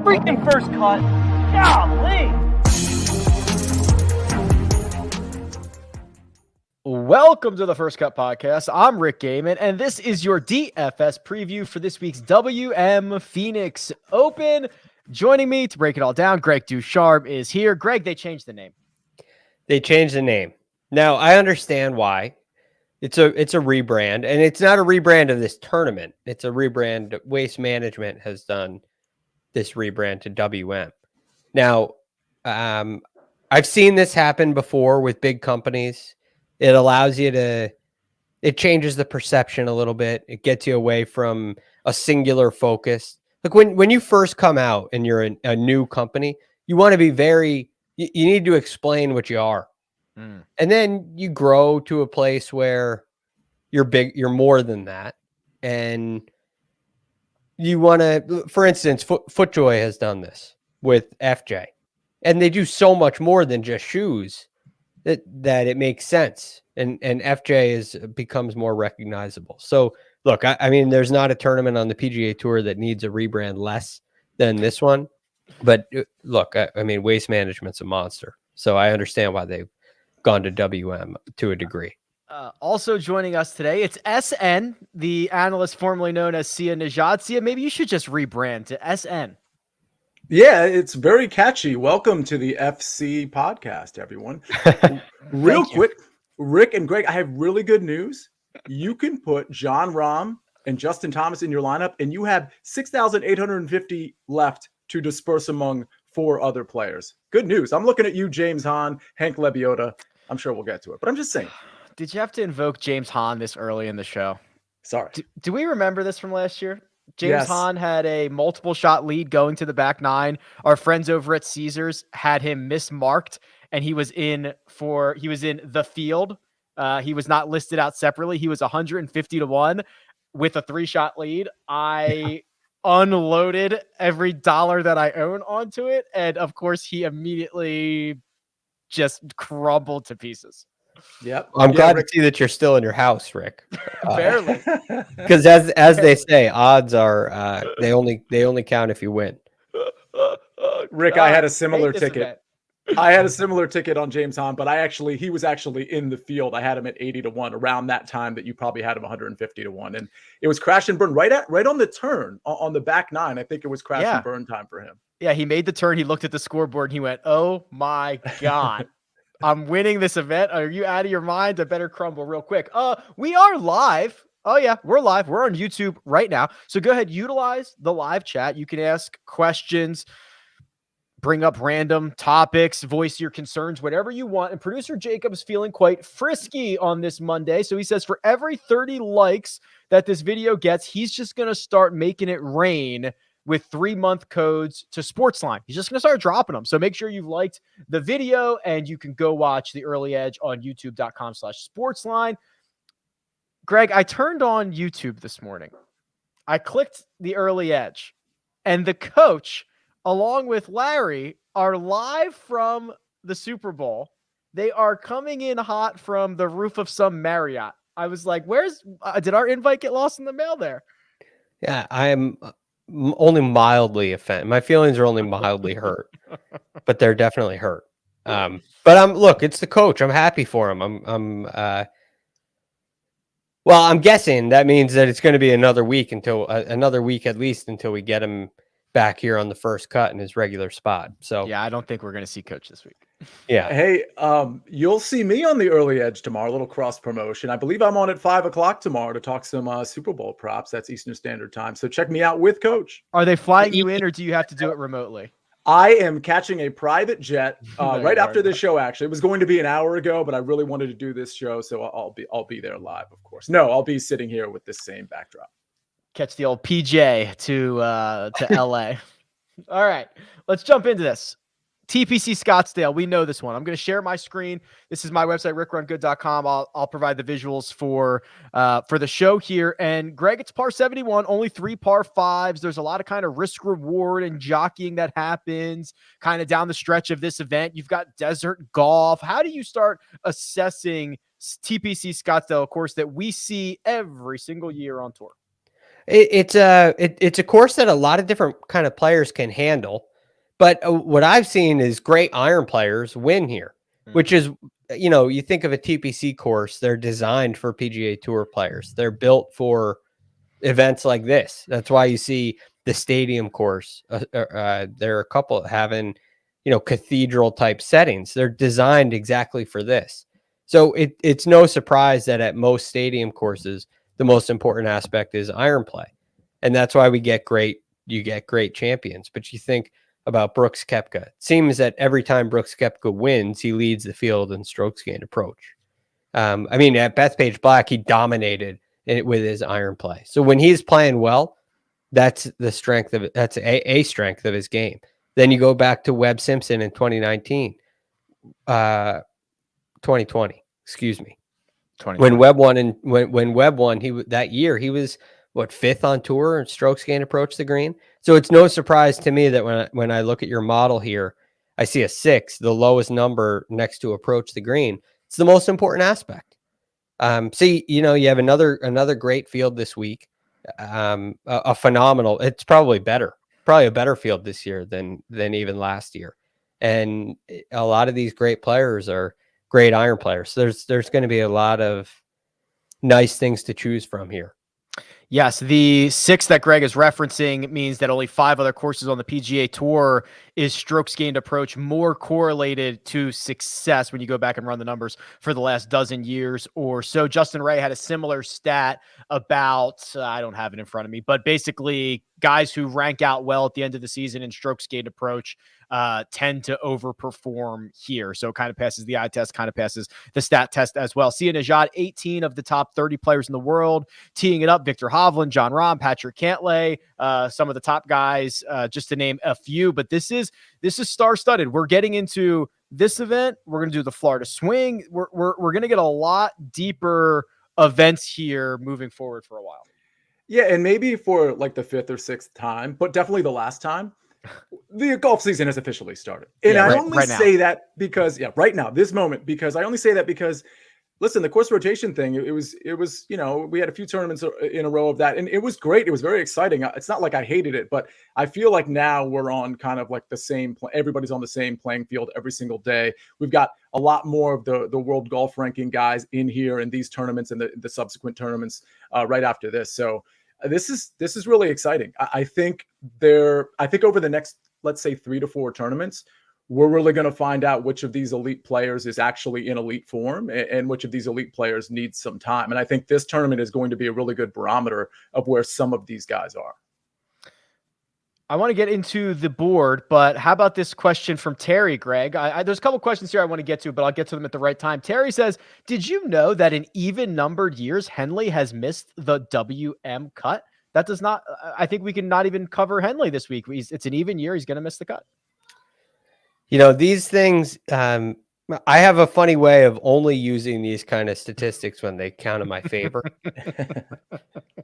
freaking first cut. Golly. Welcome to the First Cut Podcast. I'm Rick Gehman, and this is your DFS preview for this week's WM Phoenix Open. Joining me to break it all down, Greg DuCharme is here. Greg, they changed the name. They changed the name. Now, I understand why. It's a rebrand, and it's not a rebrand of this tournament. It's a rebrand. Waste Management has done this rebrand to WM. Now, I've seen this happen before with big companies. It allows you to, it changes the perception a little bit. It gets you away from a singular focus. Like when you first come out and you're a new company, you want to be you need to explain what you are. And then you grow to a place where you're big, you're more than that. And you want to, for instance, FootJoy has done this with FJ. And they do so much more than just shoes that it makes sense. And FJ becomes more recognizable. So look, I mean, there's not a tournament on the PGA Tour that needs a rebrand less than this one. But look, I mean, Waste Management's a monster. So I understand why they've gone to WM to a degree. Also joining us today, it's SN, the analyst formerly known as Sia Nejad. Sia, maybe you should just rebrand to SN. Yeah, it's very catchy. Welcome to the FC podcast, everyone. Real quick, Rick and Greg, I have really good news. You can put John Rahm and Justin Thomas in your lineup, and you have 6,850 left to disperse among 4 other players. Good news. I'm looking at you, James Hahn, Hank Lebioda. I'm sure we'll get to it, but I'm just saying. Did you have to invoke James Hahn this early in the show? Sorry. Do we remember this from last year? James Hahn had a multiple shot lead going to the back 9. Our friends over at Caesars had him mismarked, and he was in the field. He was not listed out separately. He was 150 to 1 with a 3-shot lead. I unloaded every dollar that I own onto it, and of course he immediately just crumbled to pieces. Yep. I'm glad to see that you're still in your house, Rick. Barely. Because as they say, odds are they only count if you win. Rick, I had a similar ticket. I had a similar ticket on James Hahn, but he was actually in the field. I had him at 80 to 1 around that time that you probably had him 150 to 1. And it was crash and burn right on the turn on the back 9. I think it was crash and burn time for him. Yeah, he made the turn. He looked at the scoreboard and he went, "Oh my God. I'm winning this event. Are you out of your mind? I better crumble real quick." We are live. Oh yeah, we're live. We're on YouTube right now. So go ahead, utilize the live chat. You can ask questions, bring up random topics, voice your concerns, whatever you want. And producer Jacob's feeling quite frisky on this Monday. So he says for every 30 likes that this video gets, he's just going to start making it rain with 3-month codes to Sportsline. He's just going to start dropping them. So make sure you've liked the video and you can go watch the early edge on youtube.com/Sportsline. Greg, I turned on YouTube this morning. I clicked the early edge and the coach, along with Larry, are live from the Super Bowl. They are coming in hot from the roof of some Marriott. I was like, did our invite get lost in the mail there? Yeah, I am only mildly offended. My feelings are only mildly hurt, but they're definitely hurt. But look, it's the coach. I'm happy for him. Well, I'm guessing that means that it's going to be another week at least until we get him back here on the First Cut in his regular spot. So yeah, I don't think we're going to see Coach this week. Yeah. Hey, you'll see me on the early edge tomorrow, a little cross promotion. I believe I'm on at 5:00 tomorrow to talk some Super Bowl props. That's Eastern Standard Time. So check me out with Coach. Are they flying you in or do you have to do it remotely? I am catching a private jet right after this show. Actually, it was going to be an hour ago, but I really wanted to do this show, so I'll be there live, of course. No, I'll be sitting here with this same backdrop. Catch the old PJ to LA. All right, let's jump into this. TPC Scottsdale, we know this one. I'm going to share my screen. This is my website, RickRunGood.com. I'll provide the visuals for the show here. And Greg, it's par 71, only 3 par 5s. There's a lot of kind of risk reward and jockeying that happens kind of down the stretch of this event. You've got desert golf. How do you start assessing TPC Scottsdale, of course, that we see every single year on tour? It's a course that a lot of different kind of players can handle. But what I've seen is great iron players win here, which is, you think of a TPC course, they're designed for PGA Tour players. They're built for events like this. That's why you see the stadium course. There are a couple having, cathedral type settings. They're designed exactly for this. So it's no surprise that at most stadium courses, the most important aspect is iron play. And that's why you get great champions. But you think about Brooks Koepka. It seems that every time Brooks Koepka wins, he leads the field in strokes gained approach. At Bethpage Black, he dominated it with his iron play. So when he's playing well, that's the strength of it. That's a strength of his game. Then you go back to Webb Simpson in 2020, excuse me. 2020. When Webb won, that year he was fifth on tour in strokes gained approach the green. So it's no surprise to me that when I look at your model here, I see a 6, the lowest number next to approach the green. It's the most important aspect. You have another great field this week. A phenomenal. It's probably a better field this year than even last year. And a lot of these great players are great iron players. So there's going to be a lot of nice things to choose from here. Yes, the 6 that Greg is referencing means that only 5 other courses on the PGA Tour is strokes gained approach more correlated to success when you go back and run the numbers for the last dozen years or so. Justin Ray had a similar stat about, I don't have it in front of me, but basically guys who rank out well at the end of the season in strokes gained approach tend to overperform here. So it kind of passes the eye test, kind of passes the stat test as well. Sia Nejad, 18 of the top 30 players in the world, teeing it up. Victor Hovland, Jon Rahm, Patrick Cantlay, some of the top guys, just to name a few. But this is star-studded. We're getting into this event. We're going to do the Florida Swing. We're going to get a lot deeper events here moving forward for a while. Yeah, and maybe for like the 5th or 6th time, but definitely the last time, the golf season has officially started. And I only say that because, right now, this moment, because I only say that because, listen, the course rotation thing, it was, we had a few tournaments in a row of that, and it was great. It was very exciting. It's not like I hated it, but I feel like now we're on kind of like the same, everybody's on the same playing field every single day. We've got a lot more of the world golf ranking guys in here in these tournaments and the subsequent tournaments right after this. So this is really exciting. I think over the next, let's say 3 to 4 tournaments, we're really going to find out which of these elite players is actually in elite form and which of these elite players needs some time. And I think this tournament is going to be a really good barometer of where some of these guys are. I want to get into the board, but how about this question from Terry, Greg? There's a couple questions here I want to get to, but I'll get to them at the right time. Terry says, did you know that in even-numbered years, Henley has missed the WM cut? That does not – I think we can not even cover Henley this week. It's an even year. He's going to miss the cut. These things I have a funny way of only using these kind of statistics when they count in my favor.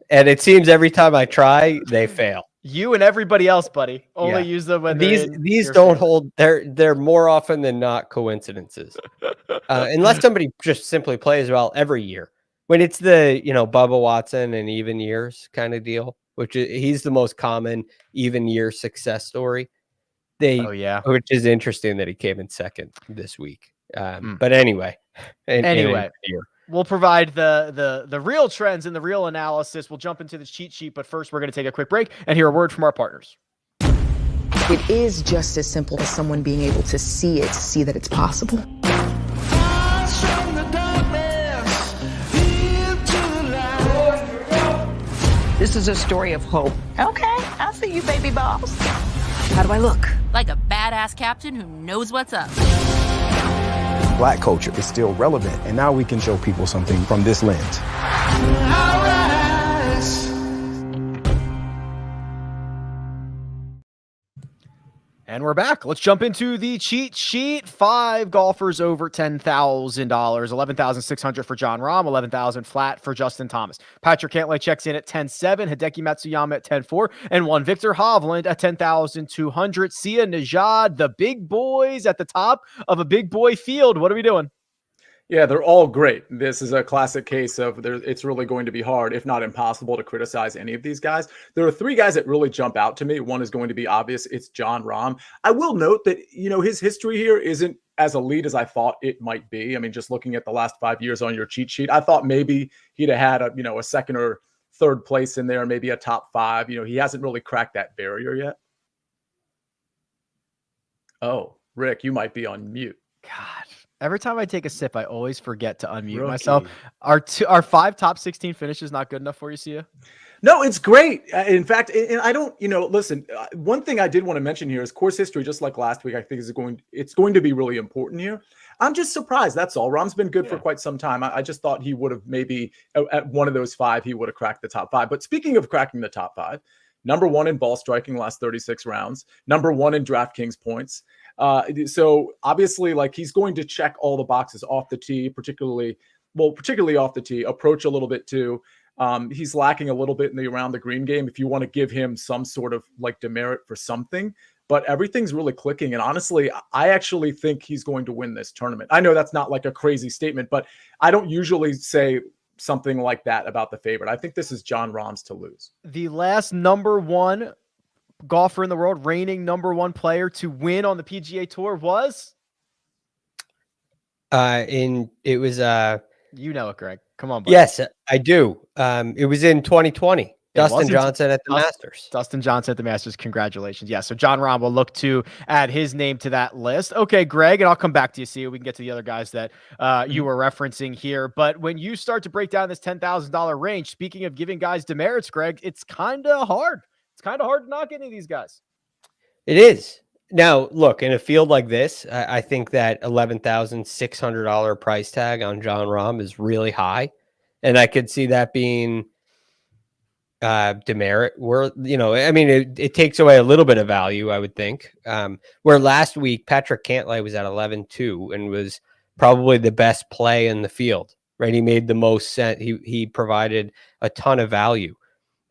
And it seems every time I try, they fail. You and everybody else, buddy. Only use them when these don't hold. They're more often than not coincidences. Unless somebody just simply plays well every year. When it's the, Bubba Watson and even years kind of deal, he's the most common even year success story. Which is interesting that he came in second this week. But anyway, we'll provide the real trends and the real analysis. We'll jump into the cheat sheet, but first we're going to take a quick break and hear a word from our partners. It is just as simple as someone being able to see that it's possible. This is a story of hope. Okay, I see you, baby boss. How do I look? Like a badass captain who knows what's up. Black culture is still relevant, and now we can show people something from this lens. And we're back. Let's jump into the cheat sheet. 5 golfers over $10,000. $11,600 for Jon Rahm, $11,000 flat for Justin Thomas. Patrick Cantlay checks in at $10,700, Hideki Matsuyama at $10,400, and one Victor Hovland at $10,200. Sia Nejad, the big boys at the top of a big boy field. What are we doing? Yeah, they're all great. This is a classic case of it's really going to be hard, if not impossible, to criticize any of these guys. There are three guys that really jump out to me. One is going to be obvious. It's Jon Rahm. I will note that, his history here isn't as elite as I thought it might be. I mean, just looking at the last 5 years on your cheat sheet, I thought maybe he'd have had a second or third place in there, maybe a top five. He hasn't really cracked that barrier yet. Oh, Rick, you might be on mute. God. Every time I take a sip, I always forget to unmute Rookie. myself. Our 5 top 16 finishes not good enough for you, Sia? No, it's great. In fact, and I don't, listen, one thing I did want to mention here is course history, just like last week, I think it's going to be really important here. I'm just surprised. That's all. Rahm's been good for quite some time. I just thought he would have maybe at one of those 5, he would have cracked the top 5. But speaking of cracking the top 5, number 1 in ball striking last 36 rounds, number 1 in DraftKings points. So obviously, like, he's going to check all the boxes off the tee, particularly off the tee, approach a little bit too. He's lacking a little bit in the around the green game if you want to give him some sort of like demerit for something, but everything's really clicking. And honestly, I actually think he's going to win this tournament. I know that's not like a crazy statement, but I don't usually say something like that about the favorite. I think this is Jon Rahm's to lose. The last number 1 golfer in the world, reigning number 1 player to win on the PGA Tour was? It was You know it, Greg. Come on, buddy. Yes, I do. It was in 2020. Dustin Johnson at the Masters. Dustin Johnson at the Masters. Congratulations. Yeah, so Jon Rahm will look to add his name to that list. Okay, Greg, and I'll come back to you, see. We can get to the other guys that you were referencing here. But when you start to break down this $10,000 range, speaking of giving guys demerits, Greg, it's kind of hard. It's kind of hard to knock any of these guys. It is. Now, look, in a field like this, I think that $11,600 price tag on Jon Rahm is really high. And I could see that being demerit. It takes away a little bit of value, I would think. Where last week, Patrick Cantlay was at 11-2 and was probably the best play in the field, right? He made the most sense. He provided a ton of value.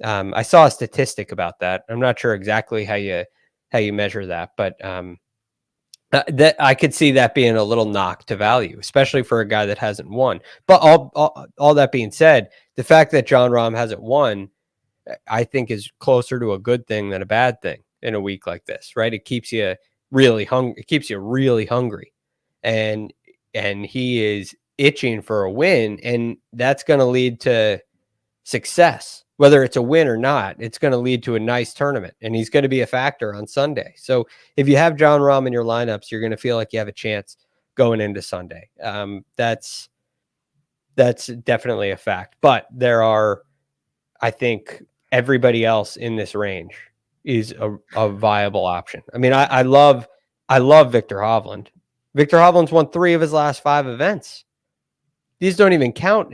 I saw a statistic about that. I'm not sure exactly how you measure that, but that I could see that being a little knock to value, especially for a guy that hasn't won. But all that being said, the fact that Jon Rahm hasn't won, I think, is closer to a good thing than a bad thing in a week like this, right? It keeps you really hungry. It keeps you really hungry, and he is itching for a win, and that's going to lead to success. Whether it's a win or not, it's going to lead to a nice tournament, and he's going to be a factor on Sunday. So if you have Jon Rahm in your lineups, you're going to feel like you have a chance going into Sunday. That's definitely a fact. But there are, I think, everybody else in this range is a viable option. I mean, I love Viktor Hovland. Viktor Hovland's won 3 of his last 5 events. These don't even count.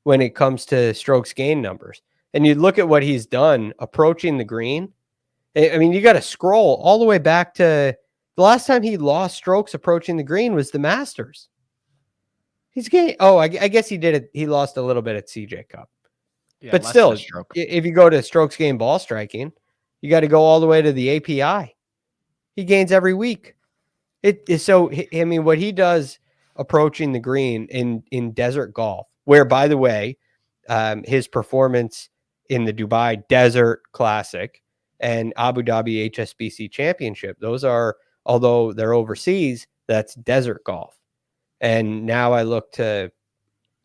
When it comes to strokes gain numbers. And you look at what he's done approaching the green. I mean, you got to scroll all the way back to the last time he lost strokes approaching the green was the Masters. He's gained. Oh, I guess he did it. He lost a little bit at CJ Cup. Yeah, but still, if you go to strokes gain ball striking, you got to go all the way to the API. He gains every week. It is so, I mean, what he does approaching the green in desert golf, where, by the way, his performance in the Dubai Desert Classic and Abu Dhabi HSBC Championship, those are, although they're overseas, that's desert golf. And now I look to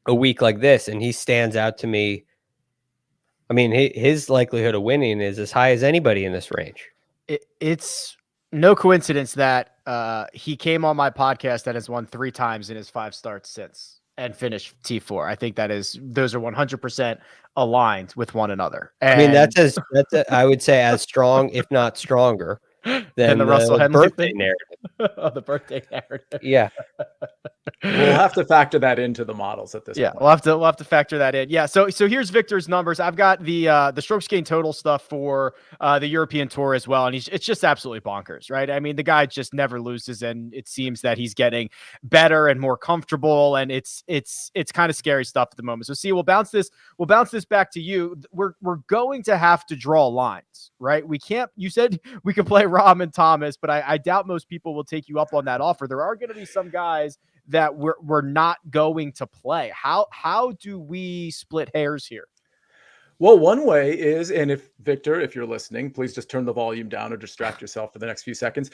a week like this, and he stands out to me. I mean, his likelihood of winning is as high as anybody in this range. It's no coincidence that he came on my podcast and has won 3 times in his 5 starts since. And finish T4. I think those are 100% aligned with one another. And I mean, I would say as strong, if not stronger, than the Russell Henley birthday narrative. Oh, the birthday narrative. Yeah. We'll have to factor that into the models at this point. We'll have to factor that in. Yeah. So here's Victor's numbers. I've got the strokes gain total stuff for the European Tour as well, and it's just absolutely bonkers, right? I mean, the guy just never loses, and it seems that he's getting better and more comfortable, and it's kind of scary stuff at the moment. So see, we'll bounce this back to you. We're going to have to draw lines, right? We can't. You said we could play Rahm and Thomas, but I doubt most people will take you up on that offer. There are going to be some guys that we're not going to play? How do we split hairs here? Well, one way is, and if Victor, if you're listening, please just turn the volume down or distract yourself for the next few seconds.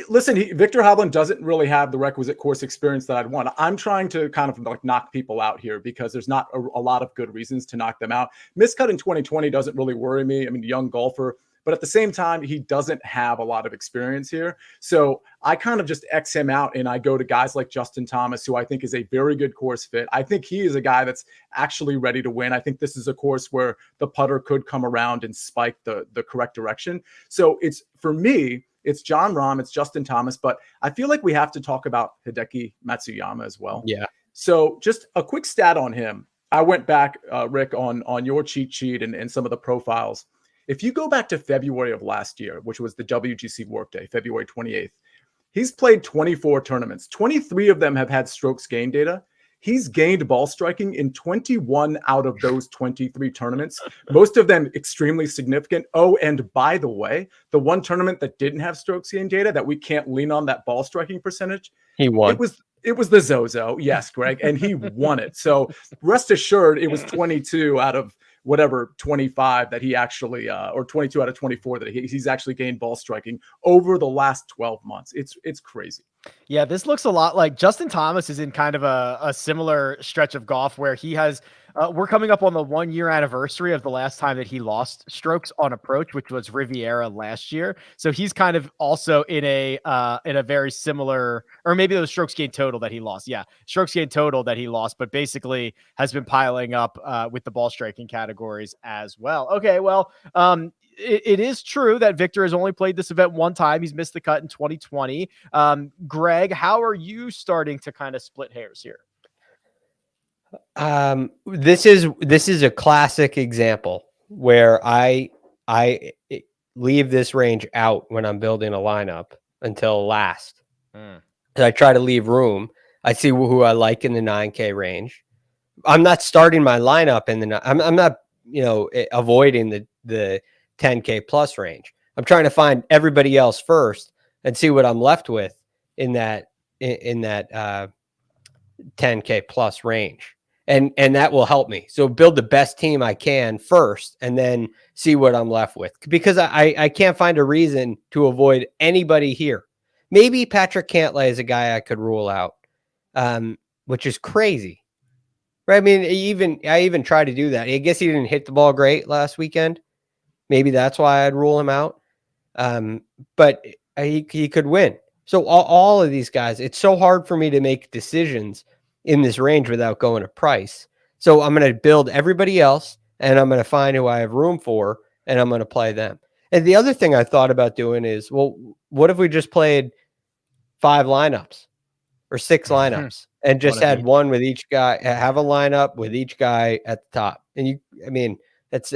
Listen, Victor Hovland doesn't really have the requisite course experience that I'd want. I'm trying to kind of like knock people out here because there's not a lot of good reasons to knock them out. Miscut in 2020 doesn't really worry me. I mean, young golfer. But at the same time, he doesn't have a lot of experience here. So I kind of just X him out and I go to guys like Justin Thomas, who I think is a very good course fit. I think he is a guy that's actually ready to win. I think this is a course where the putter could come around and spike the correct direction. So it's, for me, it's Jon Rahm, it's Justin Thomas, but I feel like we have to talk about Hideki Matsuyama as well. Yeah. So just a quick stat on him. I went back, Rick, on your cheat sheet and some of the profiles. If you go back to February of last year, which was the WGC Workday, February 28th, he's played 24 tournaments. 23 of them have had strokes gain data. He's gained ball striking in 21 out of those 23 tournaments, most of them extremely significant. Oh, and by the way, the one tournament that didn't have strokes gain data that we can't lean on that ball striking percentage, he won. It was the Zozo. Yes, Greg. And he won it. So rest assured, it was 22 out of whatever 25 that he actually, or 22 out of 24 that he's actually gained ball striking over the last 12 months. It's crazy. Yeah, this looks a lot like Justin Thomas is in kind of a similar stretch of golf where he has, we're coming up on the 1 year anniversary of the last time that he lost strokes on approach, which was Riviera last year. So he's kind of also in a very similar, or maybe those strokes gained total that he lost. Yeah. Strokes gained total that he lost, but basically has been piling up with the ball striking categories as well. Okay. Well, it is true that Victor has only played this event one time. He's missed the cut in 2020. Greg, how are you starting to kind of split hairs here? This is a classic example where I leave this range out when I'm building a lineup until last. I try to leave room. I see who I like in the 9K range. I'm not starting my lineup in the. I'm not avoiding the 10K plus range. I'm trying to find everybody else first and see what I'm left with in that 10K plus range. And that will help me. So build the best team I can first and then see what I'm left with, because I can't find a reason to avoid anybody here. Maybe Patrick Cantlay is a guy I could rule out, which is crazy. Right? I mean, I even tried to do that. I guess he didn't hit the ball great last weekend. Maybe that's why I'd rule him out. But he could win. So all of these guys, it's so hard for me to make decisions in this range without going to price. So I'm going to build everybody else and I'm going to find who I have room for and I'm going to play them. And the other thing I thought about doing is, well, what if we just played 5 lineups or 6 lineups and just had one with each guy, have a lineup with each guy at the top? And that's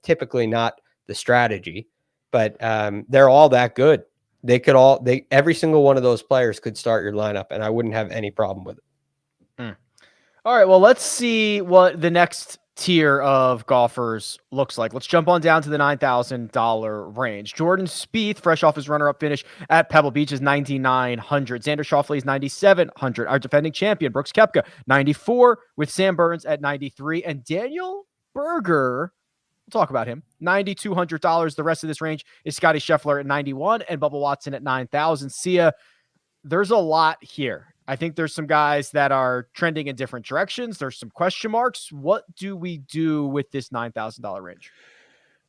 typically not the strategy, but they're all that good. Every single one of those players could start your lineup and I wouldn't have any problem with it. All right, well, let's see what the next tier of golfers looks like. Let's jump on down to the $9,000 range. Jordan Spieth, fresh off his runner-up finish at Pebble Beach, is $9,900. Xander Schauffele is $9,700. Our defending champion, Brooks Koepka, $94, with Sam Burns at $93. And Daniel Berger, we'll talk about him, $9,200. The rest of this range is Scotty Scheffler at $91 and Bubba Watson at $9,000. Sia, there's a lot here. I think there's some guys that are trending in different directions. There's some question marks. What do we do with this $9,000 range?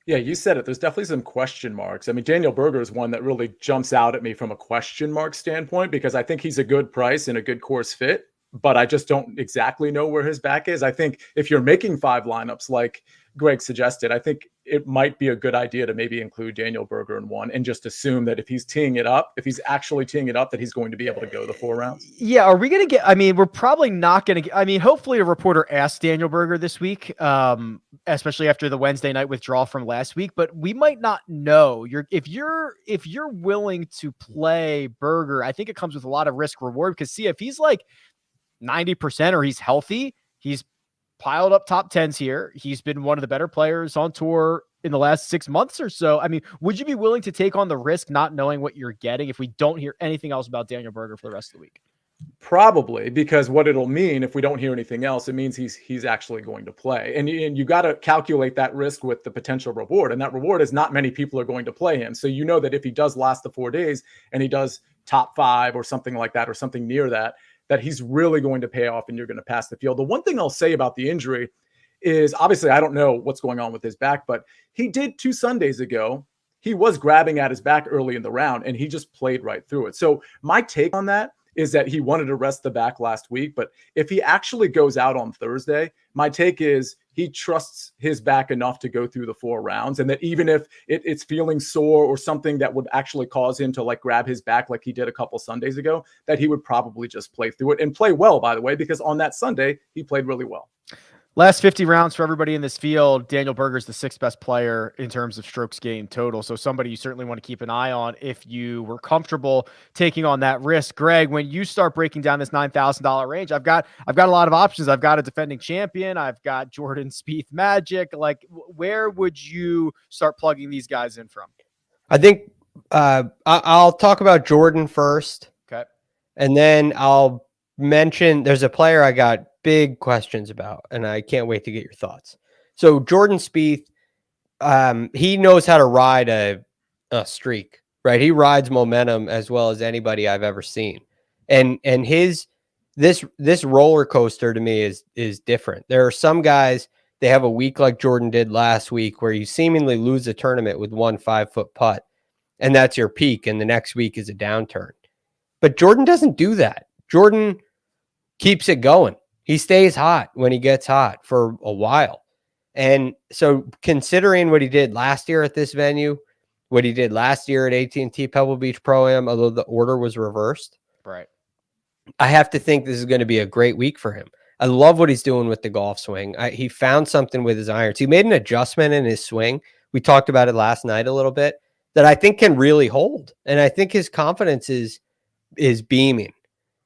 Yeah, you said it. There's definitely some question marks. I mean, Daniel Berger is one that really jumps out at me from a question mark standpoint, because I think he's a good price and a good course fit, but I just don't exactly know where his back is. I think if you're making 5 lineups like Greg suggested, I think it might be a good idea to maybe include Daniel Berger in one and just assume that if he's actually teeing it up, that he's going to be able to go the 4 rounds. Yeah. Are we going to get, we're probably not going to get, hopefully a reporter asked Daniel Berger this week, especially after the Wednesday night withdrawal from last week, but we might not know. If you're willing to play Berger, I think it comes with a lot of risk reward, because see, if he's like 90% or he's healthy, he's piled up top 10s here. He's been one of the better players on tour in the last 6 months or so. Would you be willing to take on the risk not knowing what you're getting if we don't hear anything else about Daniel Berger for the rest of the week? Probably, because what it'll mean if we don't hear anything else, it means he's actually going to play. And you got to calculate that risk with the potential reward. And that reward is not many people are going to play him. So you know that if he does last the 4 days and he does top 5 or something like that, or something near that, that he's really going to pay off and you're going to pass the field. The one thing I'll say about the injury is, obviously I don't know what's going on with his back, but he did 2 Sundays ago. He was grabbing at his back early in the round and he just played right through it. So my take on that is that he wanted to rest the back last week. But if he actually goes out on Thursday, my take is he trusts his back enough to go through the 4 rounds. And that even if it's feeling sore or something that would actually cause him to like grab his back like he did a couple Sundays ago, that he would probably just play through it and play well, by the way, because on that Sunday, he played really well. Last 50 rounds for everybody in this field. Daniel Berger's the 6th best player in terms of strokes gained total. So somebody you certainly want to keep an eye on if you were comfortable taking on that risk. Greg, when you start breaking down this $9,000 range, I've got a lot of options. I've got a defending champion. I've got Jordan Spieth Magic. Like, where would you start plugging these guys in from? I think I'll talk about Jordan first. Okay. And then I'll mention there's a player I got big questions about, and I can't wait to get your thoughts. So Jordan Spieth, he knows how to ride a streak, right? He rides momentum as well as anybody I've ever seen. And this roller coaster to me is different. There are some guys, they have a week like Jordan did last week where you seemingly lose a tournament with 1 5-foot putt, and that's your peak, and the next week is a downturn. But Jordan doesn't do that. Jordan keeps it going. He stays hot when he gets hot for a while. And so considering what he did last year at this venue, what he did last year at AT&T Pebble Beach Pro-Am, although the order was reversed, right, I have to think this is going to be a great week for him. I love what he's doing with the golf swing. He found something with his irons. He made an adjustment in his swing. We talked about it last night a little bit that I think can really hold. And I think his confidence is beaming.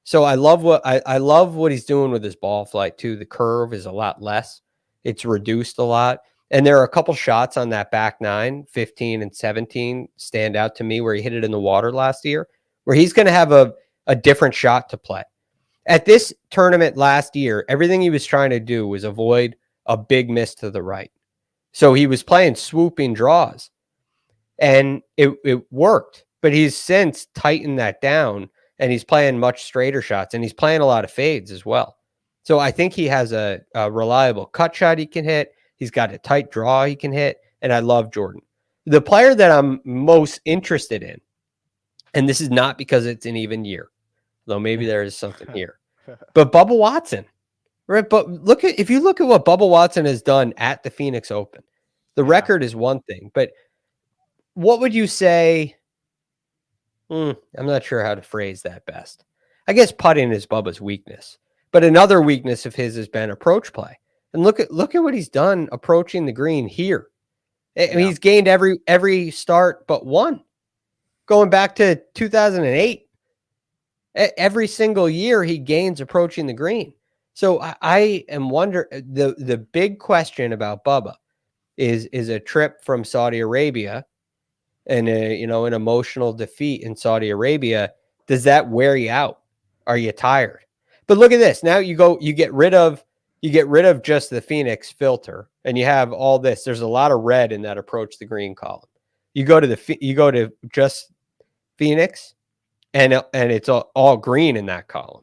So I love what he's doing with his ball flight too. The curve is a lot less. It's reduced a lot. And there are a couple shots on that back 9, 15 and 17 stand out to me where he hit it in the water last year, where he's going to have a different shot to play. At this tournament last year, everything he was trying to do was avoid a big miss to the right. So he was playing swooping draws and it worked, but he's since tightened that down. And he's playing much straighter shots, and he's playing a lot of fades as well. So I think he has a reliable cut shot he can hit. He's got a tight draw he can hit, and I love Jordan. The player that I'm most interested in, and this is not because it's an even year, though maybe there is something here, but Bubba Watson. Right? But if you look at what Bubba Watson has done at the Phoenix Open, the record is one thing, but what would you say? I'm not sure how to phrase that best. I guess putting is Bubba's weakness, but another weakness of his has been approach play. And look at what he's done approaching the green here. I mean, he's gained every start but one, going back to 2008. Every single year he gains approaching the green. So I am wondering, the big question about Bubba is a trip from Saudi Arabia and an emotional defeat in Saudi Arabia. Does that wear you out? Are you tired? But look at this. Now you get rid of just the Phoenix filter and you have all this. There's a lot of red in that approach the green column. You go to just Phoenix and it's all green in that column.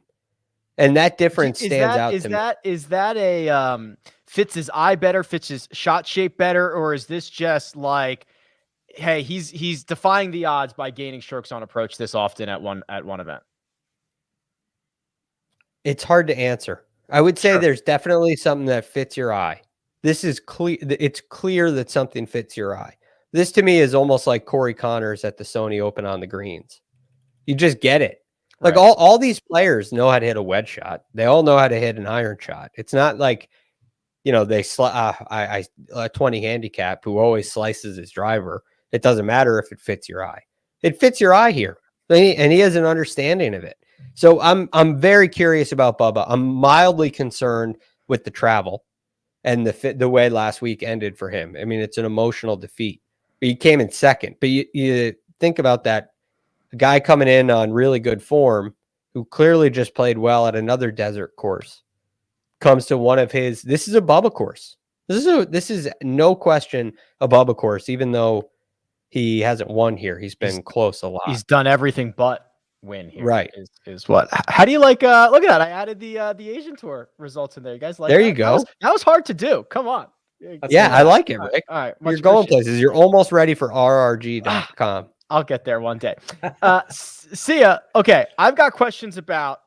And that difference stands out to me. Is that a fits his eye better, fits his shot shape better, or is this just like, hey, he's defying the odds by gaining strokes on approach this often at one event? It's hard to answer. I would say there's definitely something that fits your eye. This is clear. It's clear that something fits your eye. This to me is almost like Corey Connors at the Sony Open on the greens. You just get it. Like all these players know how to hit a wedge shot. They all know how to hit an iron shot. It's not like, they a 20 handicap who always slices his driver. It doesn't matter if it fits your eye. It fits your eye here. And he has an understanding of it. So I'm very curious about Bubba. I'm mildly concerned with the travel and the way last week ended for him. I mean, it's an emotional defeat. He came in second. But you think about that. A guy coming in on really good form who clearly just played well at another desert course, comes to one of his, this is a Bubba course. This is no question a Bubba course, even though he hasn't won here. He's been close a lot. He's done everything but win here. Right. Is what? How do you like? Look at that! I added the Asian Tour results in there. You guys like? There that? you go. That was hard to do. Come on. Yeah, I like it, Rick. All right, you're going places. You're almost ready for rrg.com. I'll get there one day. See ya. Okay, I've got questions about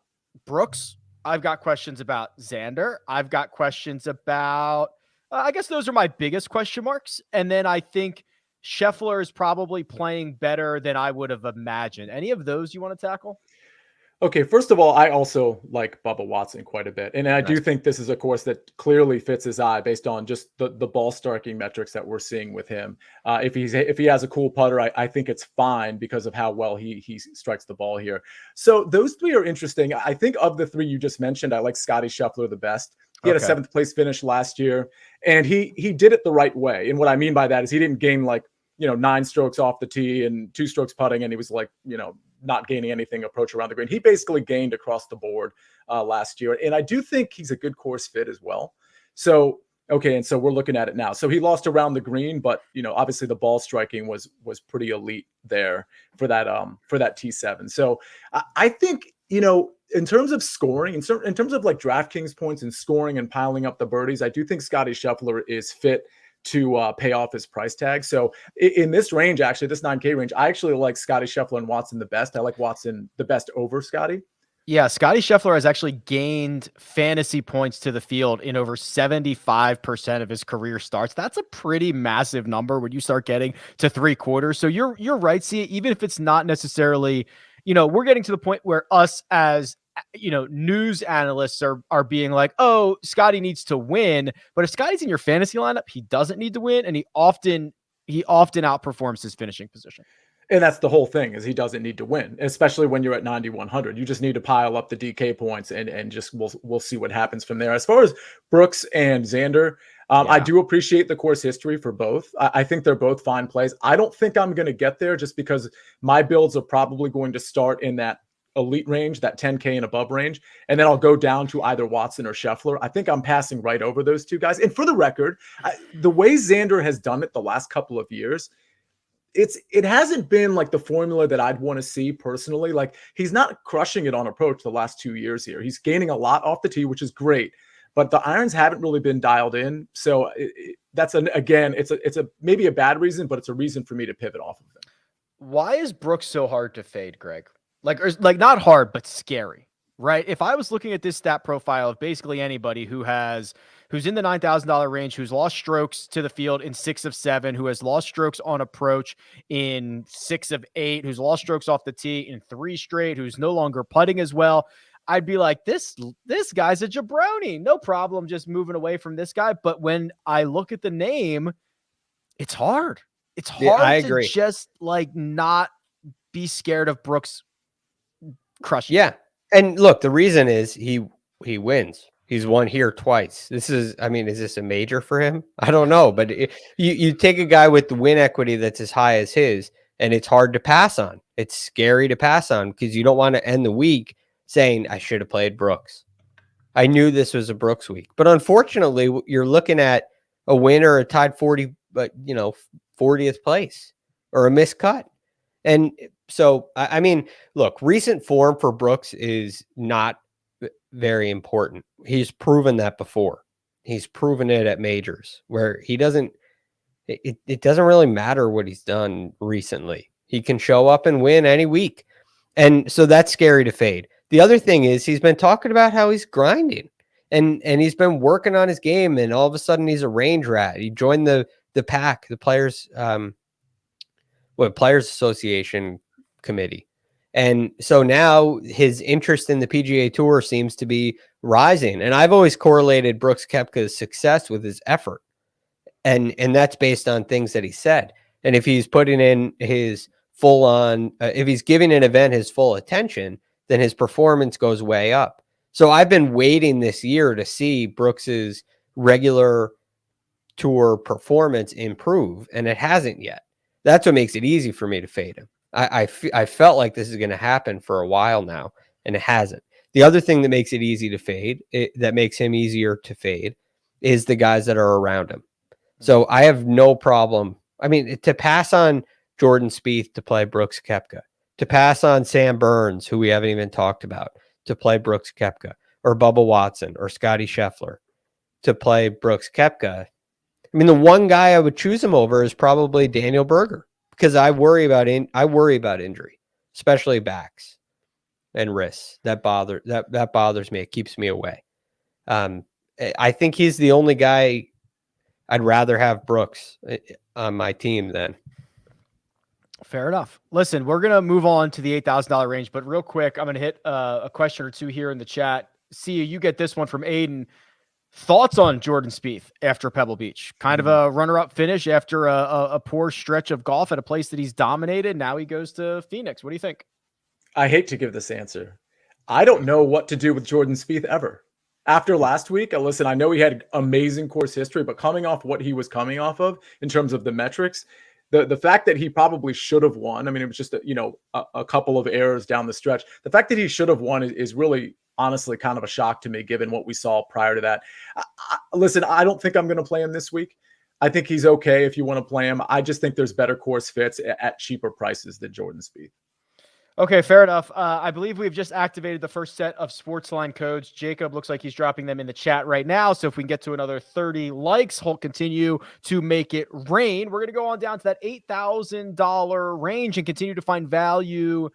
Brooks. I've got questions about Xander. I've got questions about. I guess those are my biggest question marks, and then I think Scheffler is probably playing better than I would have imagined. Any of those you want to tackle? Okay, first of all, I also like Bubba Watson quite a bit. And I do think this is a course that clearly fits his eye based on just the ball striking metrics that we're seeing with him. If he has a cool putter, I think it's fine because of how well he strikes the ball here. So those three are interesting. I think of the three you just mentioned, I like Scotty Scheffler the best. He had a 7th place finish last year, and he did it the right way. And what I mean by that is he didn't gain 9 strokes off the tee and 2 strokes putting, and he was not gaining anything approach around the green. He basically gained across the board last year. And I do think he's a good course fit as well. So, okay. And so we're looking at it now. So he lost around the green, but obviously the ball striking was pretty elite there for that T7. So I think, in terms of scoring, in terms of like DraftKings points and scoring and piling up the birdies, I do think Scotty Scheffler is fit to pay off his price tag. So in this range, actually, this 9K range, I actually like Scotty Scheffler and Watson the best. I like Watson the best over Scotty. Yeah, Scotty Scheffler has actually gained fantasy points to the field in over 75% of his career starts. That's a pretty massive number when you start getting to 3/4. So you're right, see, even if it's not necessarily, we're getting to the point where us as news analysts are being like, oh, Scotty needs to win. But if Scotty's in your fantasy lineup, he doesn't need to win, and he often outperforms his finishing position. And that's the whole thing, is he doesn't need to win, especially when you're at 9,100. You just need to pile up the DK points and just we'll see what happens from there. As far as Brooks and Xander, I do appreciate the course history for both. I think they're both fine plays. I don't think I'm going to get there just because my builds are probably going to start in that elite range, that 10K and above range, and then I'll go down to either Watson or Scheffler. I think I'm passing right over those two guys. And for the record, the way Xander has done it the last couple of years, it hasn't been like the formula that I'd want to see personally. Like, he's not crushing it on approach the last 2 years here. He's gaining a lot off the tee, which is great, but the irons haven't really been dialed in. So it's a maybe a bad reason, but it's a reason for me to pivot off of them. Why is Brooks so hard to fade, Greg? Like not hard, but scary, right? If I was looking at this stat profile of basically anybody who's in the $9,000 range, who's lost strokes to the field in 6 of 7, who has lost strokes on approach in 6 of 8, who's lost strokes off the tee in 3 straight, who's no longer putting as well, I'd be like, this guy's a jabroni. No problem just moving away from this guy. But when I look at the name, it's hard. It's hard to just not be scared of Brooks crushing. Yeah. And look, the reason is he wins. He's won here twice. Is this a major for him? I don't know, but you take a guy with the win equity that's as high as his, and it's hard to pass on. It's scary to pass on because you don't want to end the week saying, I should have played Brooks. I knew this was a Brooks week. But unfortunately, you're looking at a win or a tied 40th place or a missed cut. And so, look, recent form for Brooks is not very important. He's proven that before. He's proven it at majors where it doesn't really matter what he's done recently. He can show up and win any week. And so that's scary to fade. The other thing is he's been talking about how he's grinding and he's been working on his game, and all of a sudden he's a range rat. He joined the pack, the Players Association committee. And so now his interest in the PGA Tour seems to be rising. And I've always correlated Brooks Koepka's success with his effort. And that's based on things that he said. And if he's putting in his full on, if he's giving an event his full attention, then his performance goes way up. So I've been waiting this year to see Brooks's regular tour performance improve, and it hasn't yet. That's what makes it easy for me to fade him. I felt like this is going to happen for a while now. and it hasn't. The other thing that makes it easy to fade, that makes him easier to fade, is the guys that are around him. So I have no problem. I mean, to pass on Jordan Spieth to play Brooks Koepka, to pass on Sam Burns, who we haven't even talked about, to play Brooks Koepka, or Bubba Watson or Scotty Scheffler to play Brooks Koepka. I mean, the one guy I would choose him over is probably Daniel Berger, because I worry about injury, especially backs and wrists. That bothers me. It keeps me away. I think he's the only guy I'd rather have Brooks on my team than. Fair enough. Listen, we're going to move on to the $8,000 range, but real quick, I'm going to hit a question or two here in the chat. See, you get this one from Aiden. Thoughts on Jordan Spieth after Pebble Beach? Kind of a runner-up finish after a poor stretch of golf at a place that he's dominated. Now he goes to Phoenix. What do you think? I hate to give this answer. I don't know what to do with Jordan Spieth ever. After last week, listen, I know he had amazing course history, but coming off what he was coming off of in terms of the metrics, the fact that he probably should have won, I mean, it was just a couple of errors down the stretch. The fact that he should have won is really, honestly, kind of a shock to me, given what we saw prior to that. Listen, I don't think I'm going to play him this week. I think he's okay if you want to play him. I just think there's better course fits at cheaper prices than Jordan Spieth. Okay, fair enough. I believe we've just activated the first set of Sportsline codes. Jacob looks like he's dropping them in the chat right now. So if we can get to another 30 likes, he'll continue to make it rain. We're going to go on down to that $8,000 range and continue to find value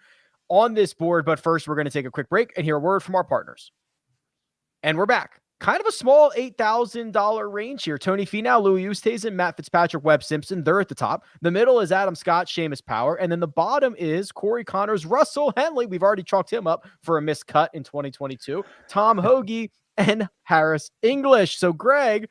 on this board. But first, we're going to take a quick break and hear a word from our partners. And we're back. Kind of a small $8,000 range here. Tony Finau, Louis Oosthuizen, Matt Fitzpatrick, Webb Simpson. They're at the top. The middle is Adam Scott, Seamus Power. And then the bottom is Corey Connors, Russell Henley. We've already chalked him up for a missed cut in 2022. Tom Hoagie and Harris English. So Greg,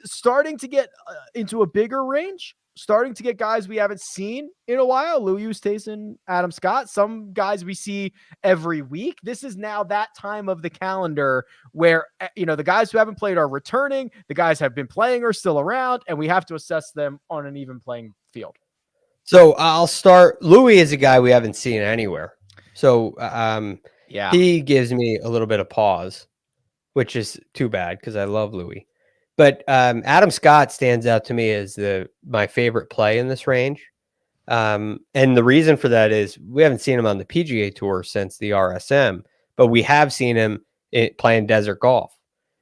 starting to get into a bigger range, starting to get guys we haven't seen in a while. Louis Oosthuizen, Adam Scott, some guys we see every week. This is now that time of the calendar where, the guys who haven't played are returning. The guys who have been playing are still around, and we have to assess them on an even playing field. So I'll start. Louis is a guy we haven't seen anywhere. So he gives me a little bit of pause, which is too bad because I love Louis. But Adam Scott stands out to me as my favorite play in this range. And the reason for that is we haven't seen him on the PGA Tour since the RSM, but we have seen him playing desert golf.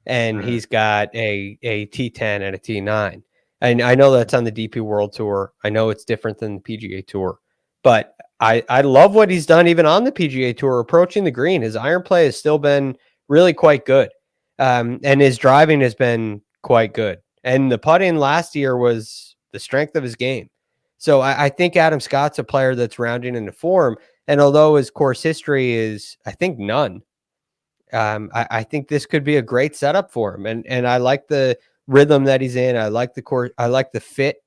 And he's got a T10 and a T9. And I know that's on the DP World Tour. I know it's different than the PGA Tour. But I love what he's done even on the PGA Tour approaching the green. His iron play has still been really quite good. And his driving has been quite good. And the putting last year was the strength of his game. So I think Adam Scott's a player that's rounding into form. And although his course history is, I think, none, I think this could be a great setup for him. And I like the rhythm that he's in. I like the course. I like the fit.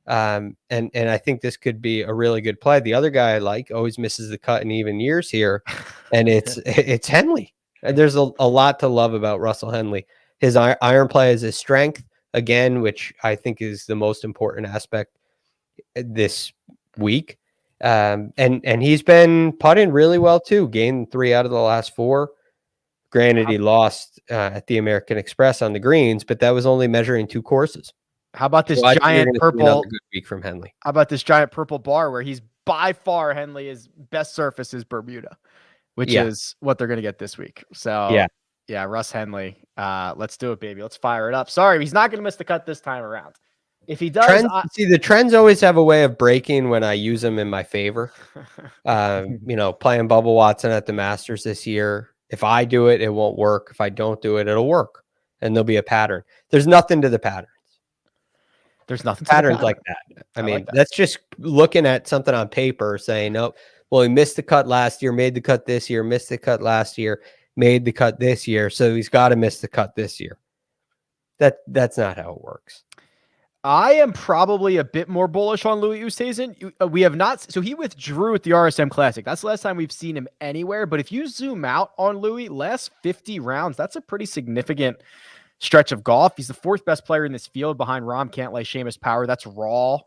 And I think this could be a really good play. The other guy I like always misses the cut in even years here. And it's Henley. And there's a lot to love about Russell Henley. His iron play is his strength, again, which I think is the most important aspect this week. And he's been putting really well, too. Gained 3 out of the last 4. Granted, he lost at the American Express on the greens, but that was only measuring 2 courses. How about this So giant purple? Good week from Henley. How about this giant purple bar where he's by far Henley's best surface is Bermuda, which is what they're going to get this week. So yeah, Russ Henley. Let's do it, baby. Let's fire it up. Sorry, he's not going to miss the cut this time around. If he does, the trends always have a way of breaking when I use them in my favor. Playing Bubba Watson at the Masters this year. If I do it, it won't work. If I don't do it, it'll work, and there'll be a pattern. There's nothing to the patterns. There's nothing to patterns like that. I mean, that's just looking at something on paper saying, "Nope, well, he missed the cut last year, made the cut this year, missed the cut last year, made the cut this year, so he's got to miss the cut this year." That's not how it works. I am probably a bit more bullish on Louis Oosthuizen. We have not, so he withdrew at the RSM Classic. That's the last time we've seen him anywhere. But if you zoom out on Louis, last 50 rounds, that's a pretty significant stretch of golf. He's the 4th best player in this field behind Rahm, Cantlay, Seamus Power. That's raw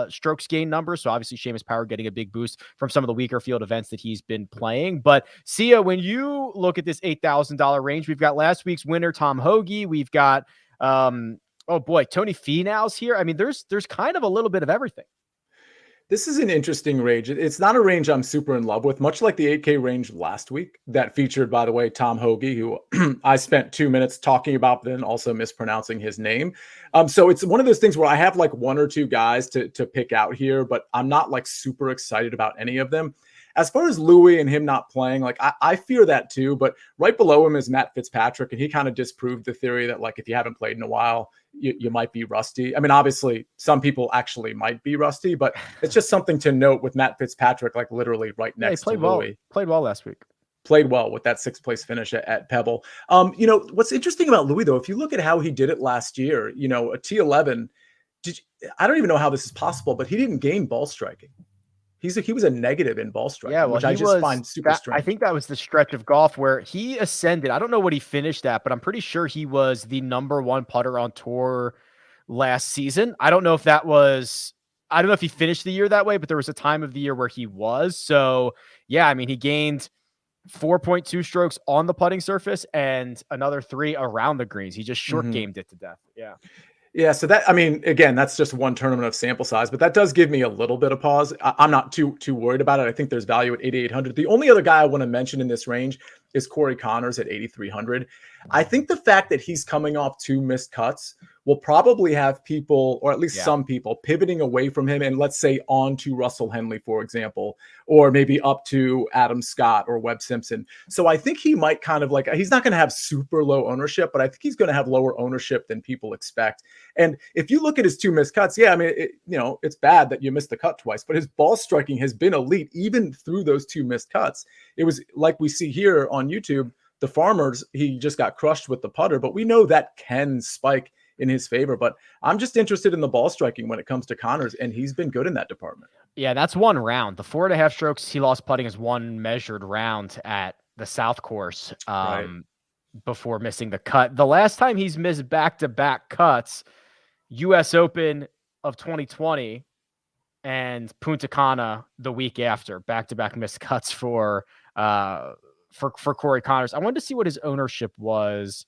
strokes gain numbers. So obviously Seamus Power getting a big boost from some of the weaker field events that he's been playing. But Sia, when you look at this $8,000 range, we've got last week's winner, Tom Hoagie. We've got, oh boy, Tony Finau's here. I mean, there's kind of a little bit of everything. This is an interesting range. It's not a range I'm super in love with, much like the 8K range last week that featured, by the way, Tom Hoagie, who I spent 2 minutes talking about, then also mispronouncing his name. So it's one of those things where I have like one or two guys to pick out here, but I'm not like super excited about any of them. As far as Louis and him not playing, like I fear that too, but right below him is Matt Fitzpatrick, and he kind of disproved the theory that like if you haven't played in a while, you might be rusty. I mean, obviously, some people actually might be rusty, but it's just something to note with Matt Fitzpatrick, like literally right next to Louis. Played well last week. Played well with that 6th place finish at Pebble. You know, what's interesting about Louis, though, if you look at how he did it last year, you know, a T11, I don't even know how this is possible, but he didn't gain ball striking. He was a negative in ball striking, yeah, well, which I just find super strange. I think that was the stretch of golf where he ascended. I don't know what he finished at, but I'm pretty sure he was the #1 putter on tour last season. I don't know if he finished the year that way, but there was a time of the year where he was. So yeah, I mean, he gained 4.2 strokes on the putting surface and another 3 around the greens. He just short gamed it to death. Yeah. Yeah, so that, I mean, again, that's just one tournament of sample size, but that does give me a little bit of pause. I'm not too worried about it. I think there's value at 8,800. The only other guy I want to mention in this range is Corey Connors at 8,300. I think the fact that he's coming off 2 missed cuts will probably have people, or at least some people, pivoting away from him and let's say on to Russell Henley, for example, or maybe up to Adam Scott or Webb Simpson. So I think he might kind of like, he's not going to have super low ownership, but I think he's going to have lower ownership than people expect. And if you look at his 2 missed cuts, I mean, it's bad that you missed the cut twice, but his ball striking has been elite even through those 2 missed cuts. It was like we see here on YouTube, the Farmers, he just got crushed with the putter, but we know that can spike in his favor. But I'm just interested in the ball striking when it comes to Connors, and he's been good in that department. Yeah, that's 1 round. The 4.5 strokes he lost putting is 1 measured round at the South Course before missing the cut. The last time he's missed back-to-back cuts, U.S. Open of 2020 and Punta Cana the week after, back-to-back missed cuts for Corey Connors. I wanted to see what his ownership was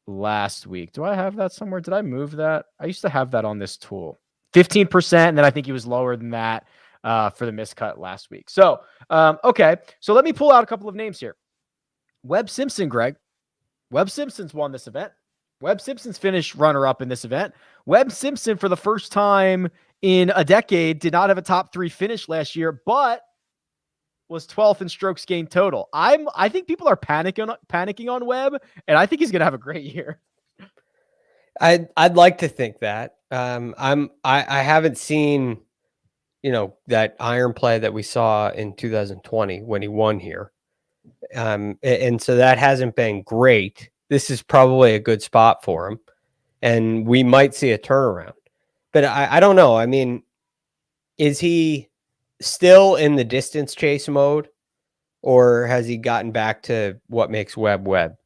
last week. Do I have that somewhere? Did I move that? I used to have that on this tool. 15%, and then I think he was lower than that for the miscut last week. So, okay. So let me pull out a couple of names here. Webb Simpson, Greg. Webb Simpson's won this event. Webb Simpson's finished runner-up in this event. Webb Simpson, for the first time in a decade, did not have a top 3 finish last year, but was 12th in strokes gained total. I think people are panicking on Webb, and I think he's going to have a great year. I'd like to think that. I haven't seen, that iron play that we saw in 2020 when he won here. And so that hasn't been great. This is probably a good spot for him, and we might see a turnaround. But I don't know. I mean, is he still in the distance chase mode, or has he gotten back to what makes Webb?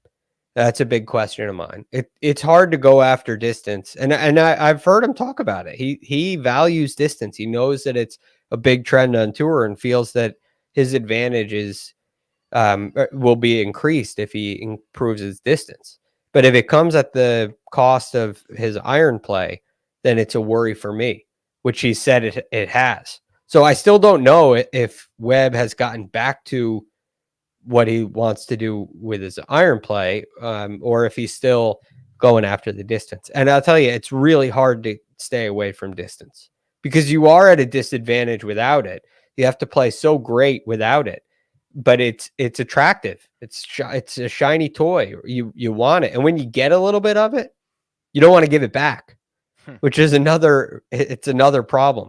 That's a big question of mine. It's hard to go after distance, and I've heard him talk about it. He values distance. He knows that it's a big trend on tour and feels that his advantage is will be increased if he improves his distance. But if it comes at the cost of his iron play, then it's a worry for me, which he said it has. So I still don't know if Webb has gotten back to what he wants to do with his iron play, or if he's still going after the distance. And I'll tell you, it's really hard to stay away from distance because you are at a disadvantage without it. You have to play so great without it, but it's attractive. It's a shiny toy. You want it. And when you get a little bit of it, you don't want to give it back, which is another problem.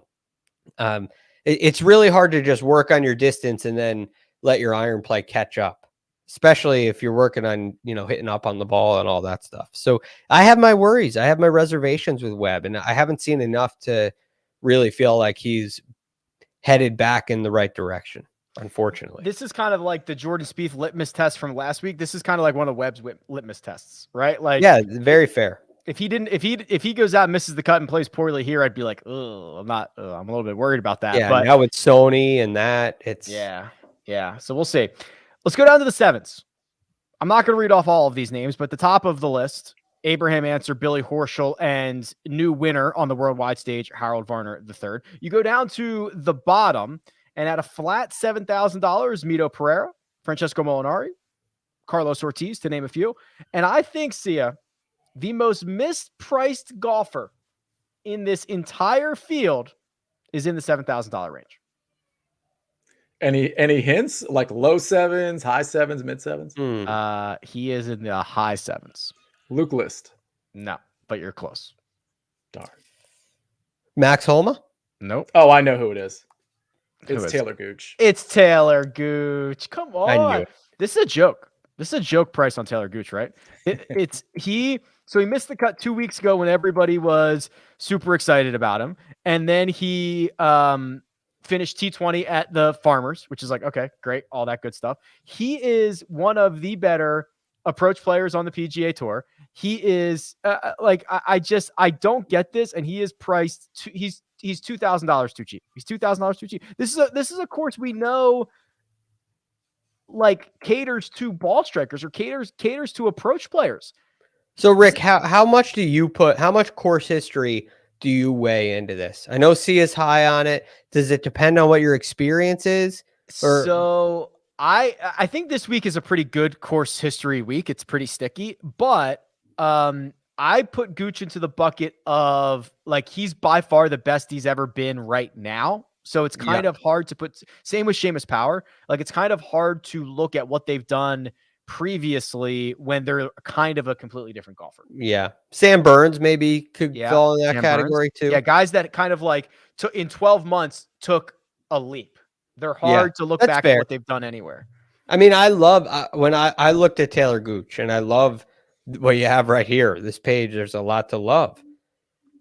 It's really hard to just work on your distance and then let your iron play catch up, especially if you're working on, hitting up on the ball and all that stuff. So I have my worries. I have my reservations with Webb, and I haven't seen enough to really feel like he's headed back in the right direction, unfortunately. This is kind of like the Jordan Spieth litmus test from last week. This is kind of like one of Webb's litmus tests, right? Like, yeah, very fair. if he goes out and misses the cut and plays poorly here, I'd be like, oh, I'm a little bit worried about that. Yeah, but now with Sony and that, it's yeah. So we'll see. Let's go down to the sevens. I'm not going to read off all of these names, but the top of the list, Abraham Ancer, Billy Horschel, and new winner on the worldwide stage, Harold Varner III. You go down to the bottom, and at a flat $7,000, Mito Pereira, Francesco Molinari, Carlos Ortiz, to name a few. And I think, Sia, the most mispriced golfer in this entire field is in the $7,000 range. Any hints? Like low sevens, high sevens, mid sevens? He is in the high sevens. Luke List. No, but you're close. Darn. Max Homa. Nope. Oh, I know who it is. Who It's is Taylor Gooch. It's Taylor Gooch. Come on. I knew it. This is a joke. This is a joke price on Taylor Gooch, right? So he missed the cut 2 weeks ago when everybody was super excited about him. And then he finished T20 at the Farmers, which is like, okay, great. All that good stuff. He is one of the better approach players on the PGA Tour. He is I don't get this. And he is priced he's $2,000 too cheap. He's $2,000 too cheap. This is a course we know like caters to ball strikers or caters to approach players. So Rick, how much course history do you weigh into this? I know C is high on it. Does it depend on what your experience is? So I think this week is a pretty good course history week. It's pretty sticky, but I put Gooch into the bucket of like, he's by far the best he's ever been right now. So it's kind of hard to put, same with Seamus Power. Like it's kind of hard to look at what they've done previously when they're kind of a completely different golfer. Yeah. Sam Burns maybe could fall in that category too. Yeah. Guys that kind of like in 12 months took a leap. They're hard to look back at what they've done anywhere. I mean, I love when I looked at Taylor Gooch, and I love what you have right here. This page, there's a lot to love.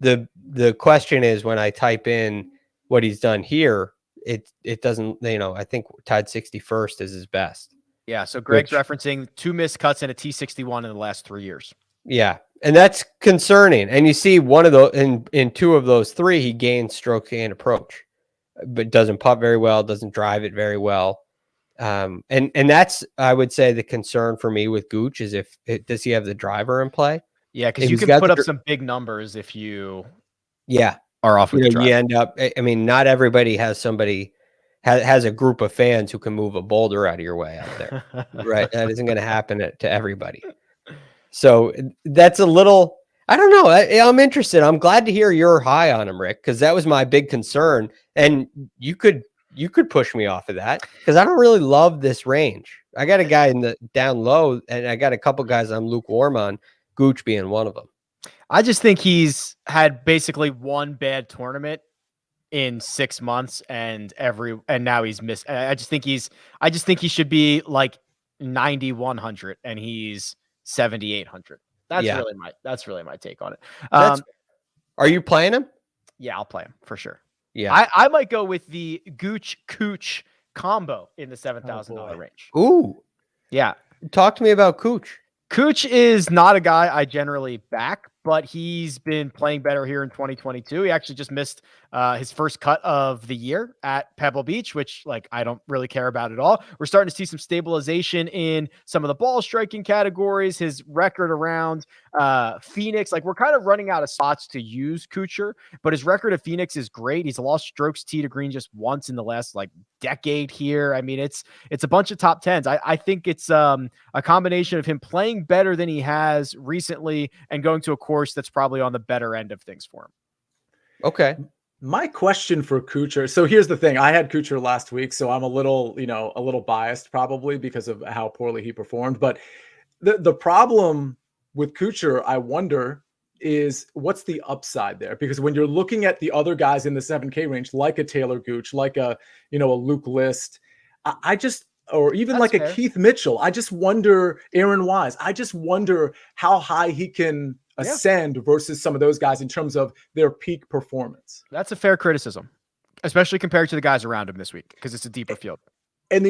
The question is, when I type in what he's done here, it doesn't, I think tied 61st is his best. Yeah. So Greg's referencing 2 missed cuts and a T61 in the last 3 years. Yeah. And that's concerning. And you see one of those in 2 of those 3, he gains stroke and approach, but doesn't putt very well, doesn't drive it very well. And that's, I would say, the concern for me with Gooch is does he have the driver in play? Yeah. Cause you can put up some big numbers if you are off with the drive. You end up, I mean, not everybody has has a group of fans who can move a boulder out of your way out there, right? That isn't going to happen to everybody. So that's a little, I don't know. I'm interested. I'm glad to hear you're high on him, Rick, because that was my big concern. And you could push me off of that because I don't really love this range. I got a guy in the down low, and I got a couple guys I'm lukewarm on, Gooch being one of them. I just think he's had basically one bad tournament in 6 months and now he's missed. I just think he should be like 9,100 and he's 7,800. That's really my take on it. Are you playing him? Yeah, I'll play him for sure. Yeah. I might go with the Gooch Cooch combo in the $7,000 range. Ooh. Yeah. Talk to me about Cooch. Cooch is not a guy I generally back, but he's been playing better here in 2022. He actually just missed his first cut of the year at Pebble Beach, which I don't really care about at all. We're starting to see some stabilization in some of the ball striking categories. His record around Phoenix, we're kind of running out of spots to use Kuchar, but his record at Phoenix is great. He's lost strokes tee to green just once in the last decade here. I mean, it's a bunch of top tens. I think it's a combination of him playing better than he has recently and going to a course that's probably on the better end of things for him. Okay. My question for Kuchar. So here's the thing. I had Kuchar last week, so I'm a little biased probably because of how poorly he performed. But the problem with Kuchar, I wonder, is what's the upside there? Because when you're looking at the other guys in the 7K range, like a Taylor Gooch, like a Luke List, or even That's fair. a Keith Mitchell, I just wonder, Aaron Wise, I just wonder how high he can ascend versus some of those guys in terms of their peak performance. That's a fair criticism, especially compared to the guys around him this week, because it's a deeper field. And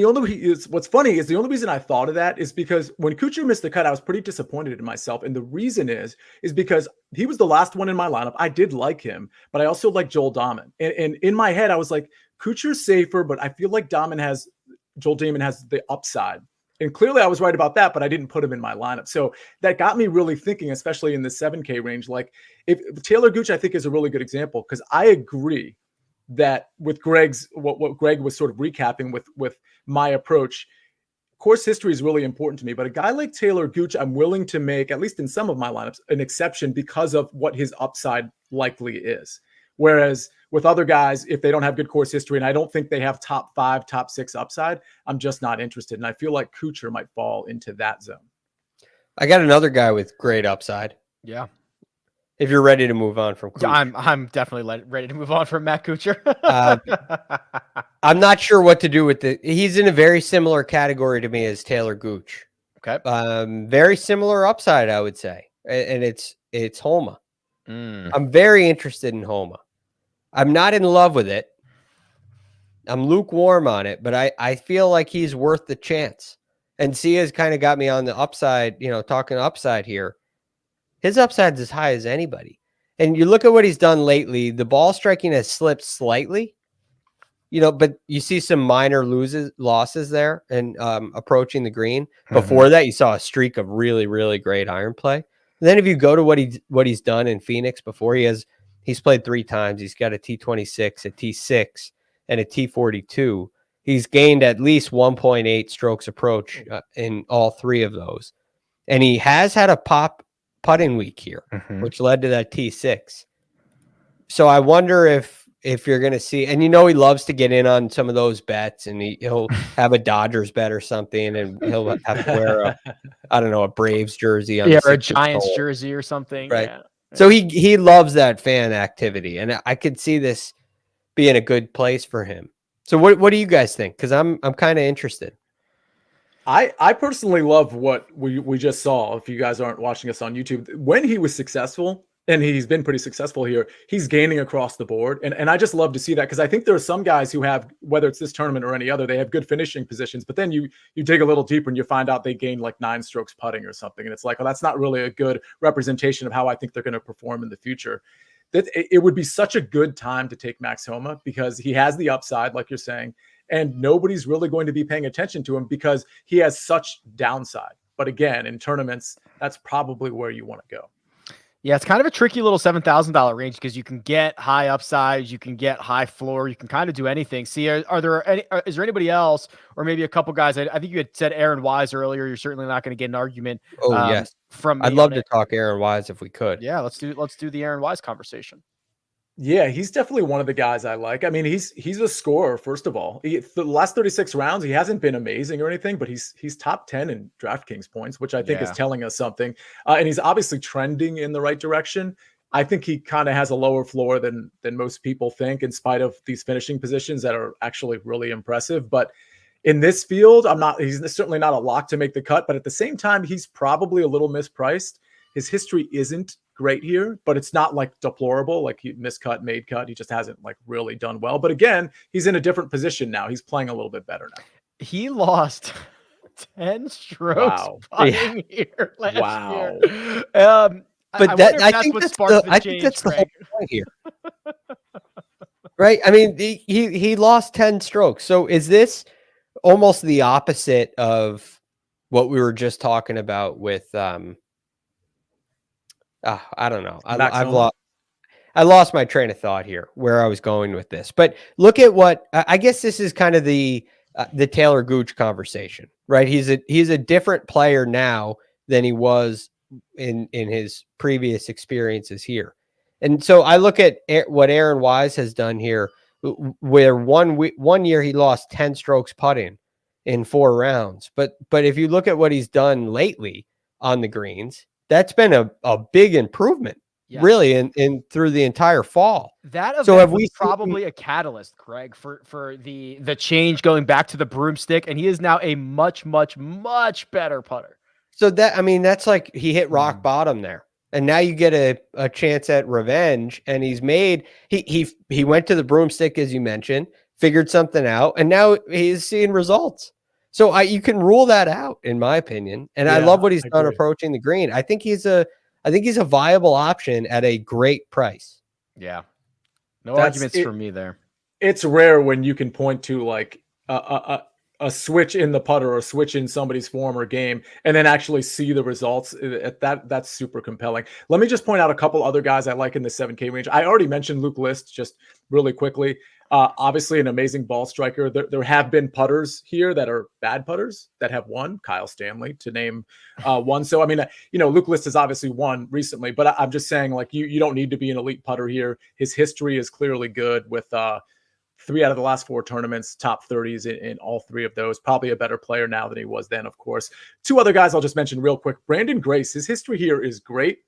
what's funny is the only reason I thought of that is because when Kuchar missed the cut, I was pretty disappointed in myself. And the reason is because he was the last one in my lineup. I did like him, but I also like Joel Dahmen. And in my head, I was like, Kuchar's safer, but I feel like Joel Dahmen has the upside. And clearly I was right about that, but I didn't put him in my lineup. So that got me really thinking, especially in the 7K range. Like if Taylor Gooch, I think is a really good example, because I agree that with Greg's what Greg was sort of recapping with my approach, course history is really important to me. But a guy like Taylor Gooch, I'm willing to make, at least in some of my lineups, an exception because of what his upside likely is. Whereas with other guys, if they don't have good course history, and I don't think they have top 5, top 6 upside, I'm just not interested. And I feel like Kuchar might fall into that zone. I got another guy with great upside. Yeah. If you're ready to move on from Kuchar. I'm definitely ready to move on from Matt Kuchar. I'm not sure what to do with it. He's in a very similar category to me as Taylor Gooch. Okay. Very similar upside, I would say. And it's Homa. I'm very interested in Homa. I'm not in love with it. I'm lukewarm on it, but I feel like he's worth the chance. And Sia's kind of got me on the upside, talking upside here. His upside's as high as anybody. And you look at what he's done lately, the ball striking has slipped slightly, but you see some minor losses there and approaching the green. Before that, you saw a streak of really, really great iron play. And then if you go to what he's done in Phoenix before, he's played 3 times. He's got a T26, a T6, and a T42. He's gained at least 1.8 strokes approach in all 3 of those. And he has had a putting week here, which led to that T6. So I wonder if you're going to see, and he loves to get in on some of those bets, and he'll have a Dodgers bet or something, and he'll have to wear a Braves jersey on or a Giants jersey or something. Right. Yeah. So he loves that fan activity, and I could see this being a good place for him. So what do you guys think? Because I'm kind of interested. I personally love what we just saw. If you guys aren't watching us on YouTube, when he was successful, and he's been pretty successful here, he's gaining across the board. And I just love to see that, because I think there are some guys who have, whether it's this tournament or any other, they have good finishing positions, but then you dig a little deeper and you find out they gained like 9 strokes putting or something. And it's like, well, that's not really a good representation of how I think they're going to perform in the future. It would be such a good time to take Max Homa, because he has the upside, like you're saying, and nobody's really going to be paying attention to him because he has such downside. But again, in tournaments, that's probably where you want to go. Yeah, it's kind of a tricky little $7,000 range, because you can get high upside, you can get high floor, you can kind of do anything. See, is there anybody else, or maybe a couple guys? I think you had said Aaron Wise earlier. You're certainly not going to get an argument. Yes, I'd love to talk Aaron Wise if we could. Yeah, let's do the Aaron Wise conversation. Yeah, he's definitely one of the guys I like. I mean, he's a scorer, first of all. The last 36 rounds, he hasn't been amazing or anything, but he's top 10 in DraftKings points, which I think is telling us something. And he's obviously trending in the right direction. I think he kind of has a lower floor than most people think, in spite of these finishing positions that are actually really impressive. But in this field, he's certainly not a lock to make the cut, but at the same time, he's probably a little mispriced. His history isn't great here, but it's not like deplorable, like he miscut, made cut. He just hasn't like really done well. But again, he's in a different position now. He's playing a little bit better now. He lost 10 strokes putting here last year. But I think that's the whole point here. Right? I mean, he lost 10 strokes. So is this almost the opposite of what we were just talking about with I don't know. I lost my train of thought here, where I was going with this. But look at what I guess this is kind of the Taylor Gooch conversation, right? He's a different player now than he was in his previous experiences here. And so I look at what Aaron Wise has done here, where one year he lost 10 strokes putting in 4 rounds. But if you look at what he's done lately on the greens, that's been a big improvement, really, in through the entire fall. That event was probably a catalyst, Craig, for the change going back to the broomstick, and he is now a much, much, much better putter. So that's like he hit rock bottom there, and now you get a chance at revenge. And he went to the broomstick, as you mentioned, figured something out, and now he's seeing results. So you can rule that out, in my opinion. And I love what he's done approaching the green. I think he's a viable option at a great price. Yeah. No arguments for me there. It's rare when you can point to like a switch in the putter or a switch in somebody's form or game and then actually see the results. That's super compelling. Let me just point out a couple other guys I like in the 7K range. I already mentioned Luke List just really quickly. Obviously an amazing ball striker. There have been putters here that are bad putters that have won. Kyle Stanley to name one. So, I mean, Luke List has obviously won recently, but I'm just saying, like, you don't need to be an elite putter here. His history is clearly good with 3 out of the last 4 tournaments, top 30s in all 3 of those. Probably a better player now than he was then, of course. 2 other guys I'll just mention real quick. Brandon Grace, his history here is great.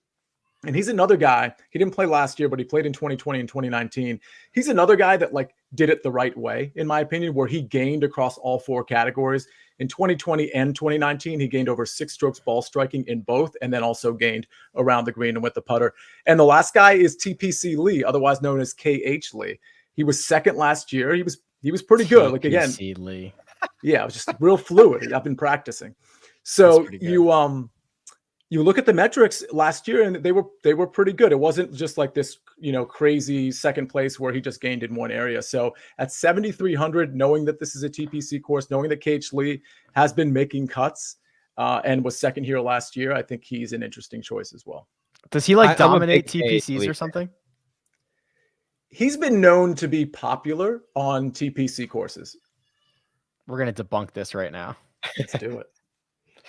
And he's another guy. He didn't play last year, but he played in 2020 and 2019. He's another guy that like did it the right way, in my opinion, where he gained across all 4 categories. In 2020 and 2019, he gained over 6 strokes ball striking in both, and then also gained around the green and with the putter. And the last guy is TPC Lee, otherwise known as KH Lee. He was second last year. He was pretty good. Like again, Lee. Yeah, it was just real fluid. I've been practicing. So you look at the metrics last year, and they were pretty good. It wasn't just like this, crazy second place where he just gained in one area. So at 7,300, knowing that this is a TPC course, knowing that KH Lee has been making cuts and was second here last year, I think he's an interesting choice as well. Does he dominate TPCs or something? He's been known to be popular on TPC courses. We're going to debunk this right now. Let's do it.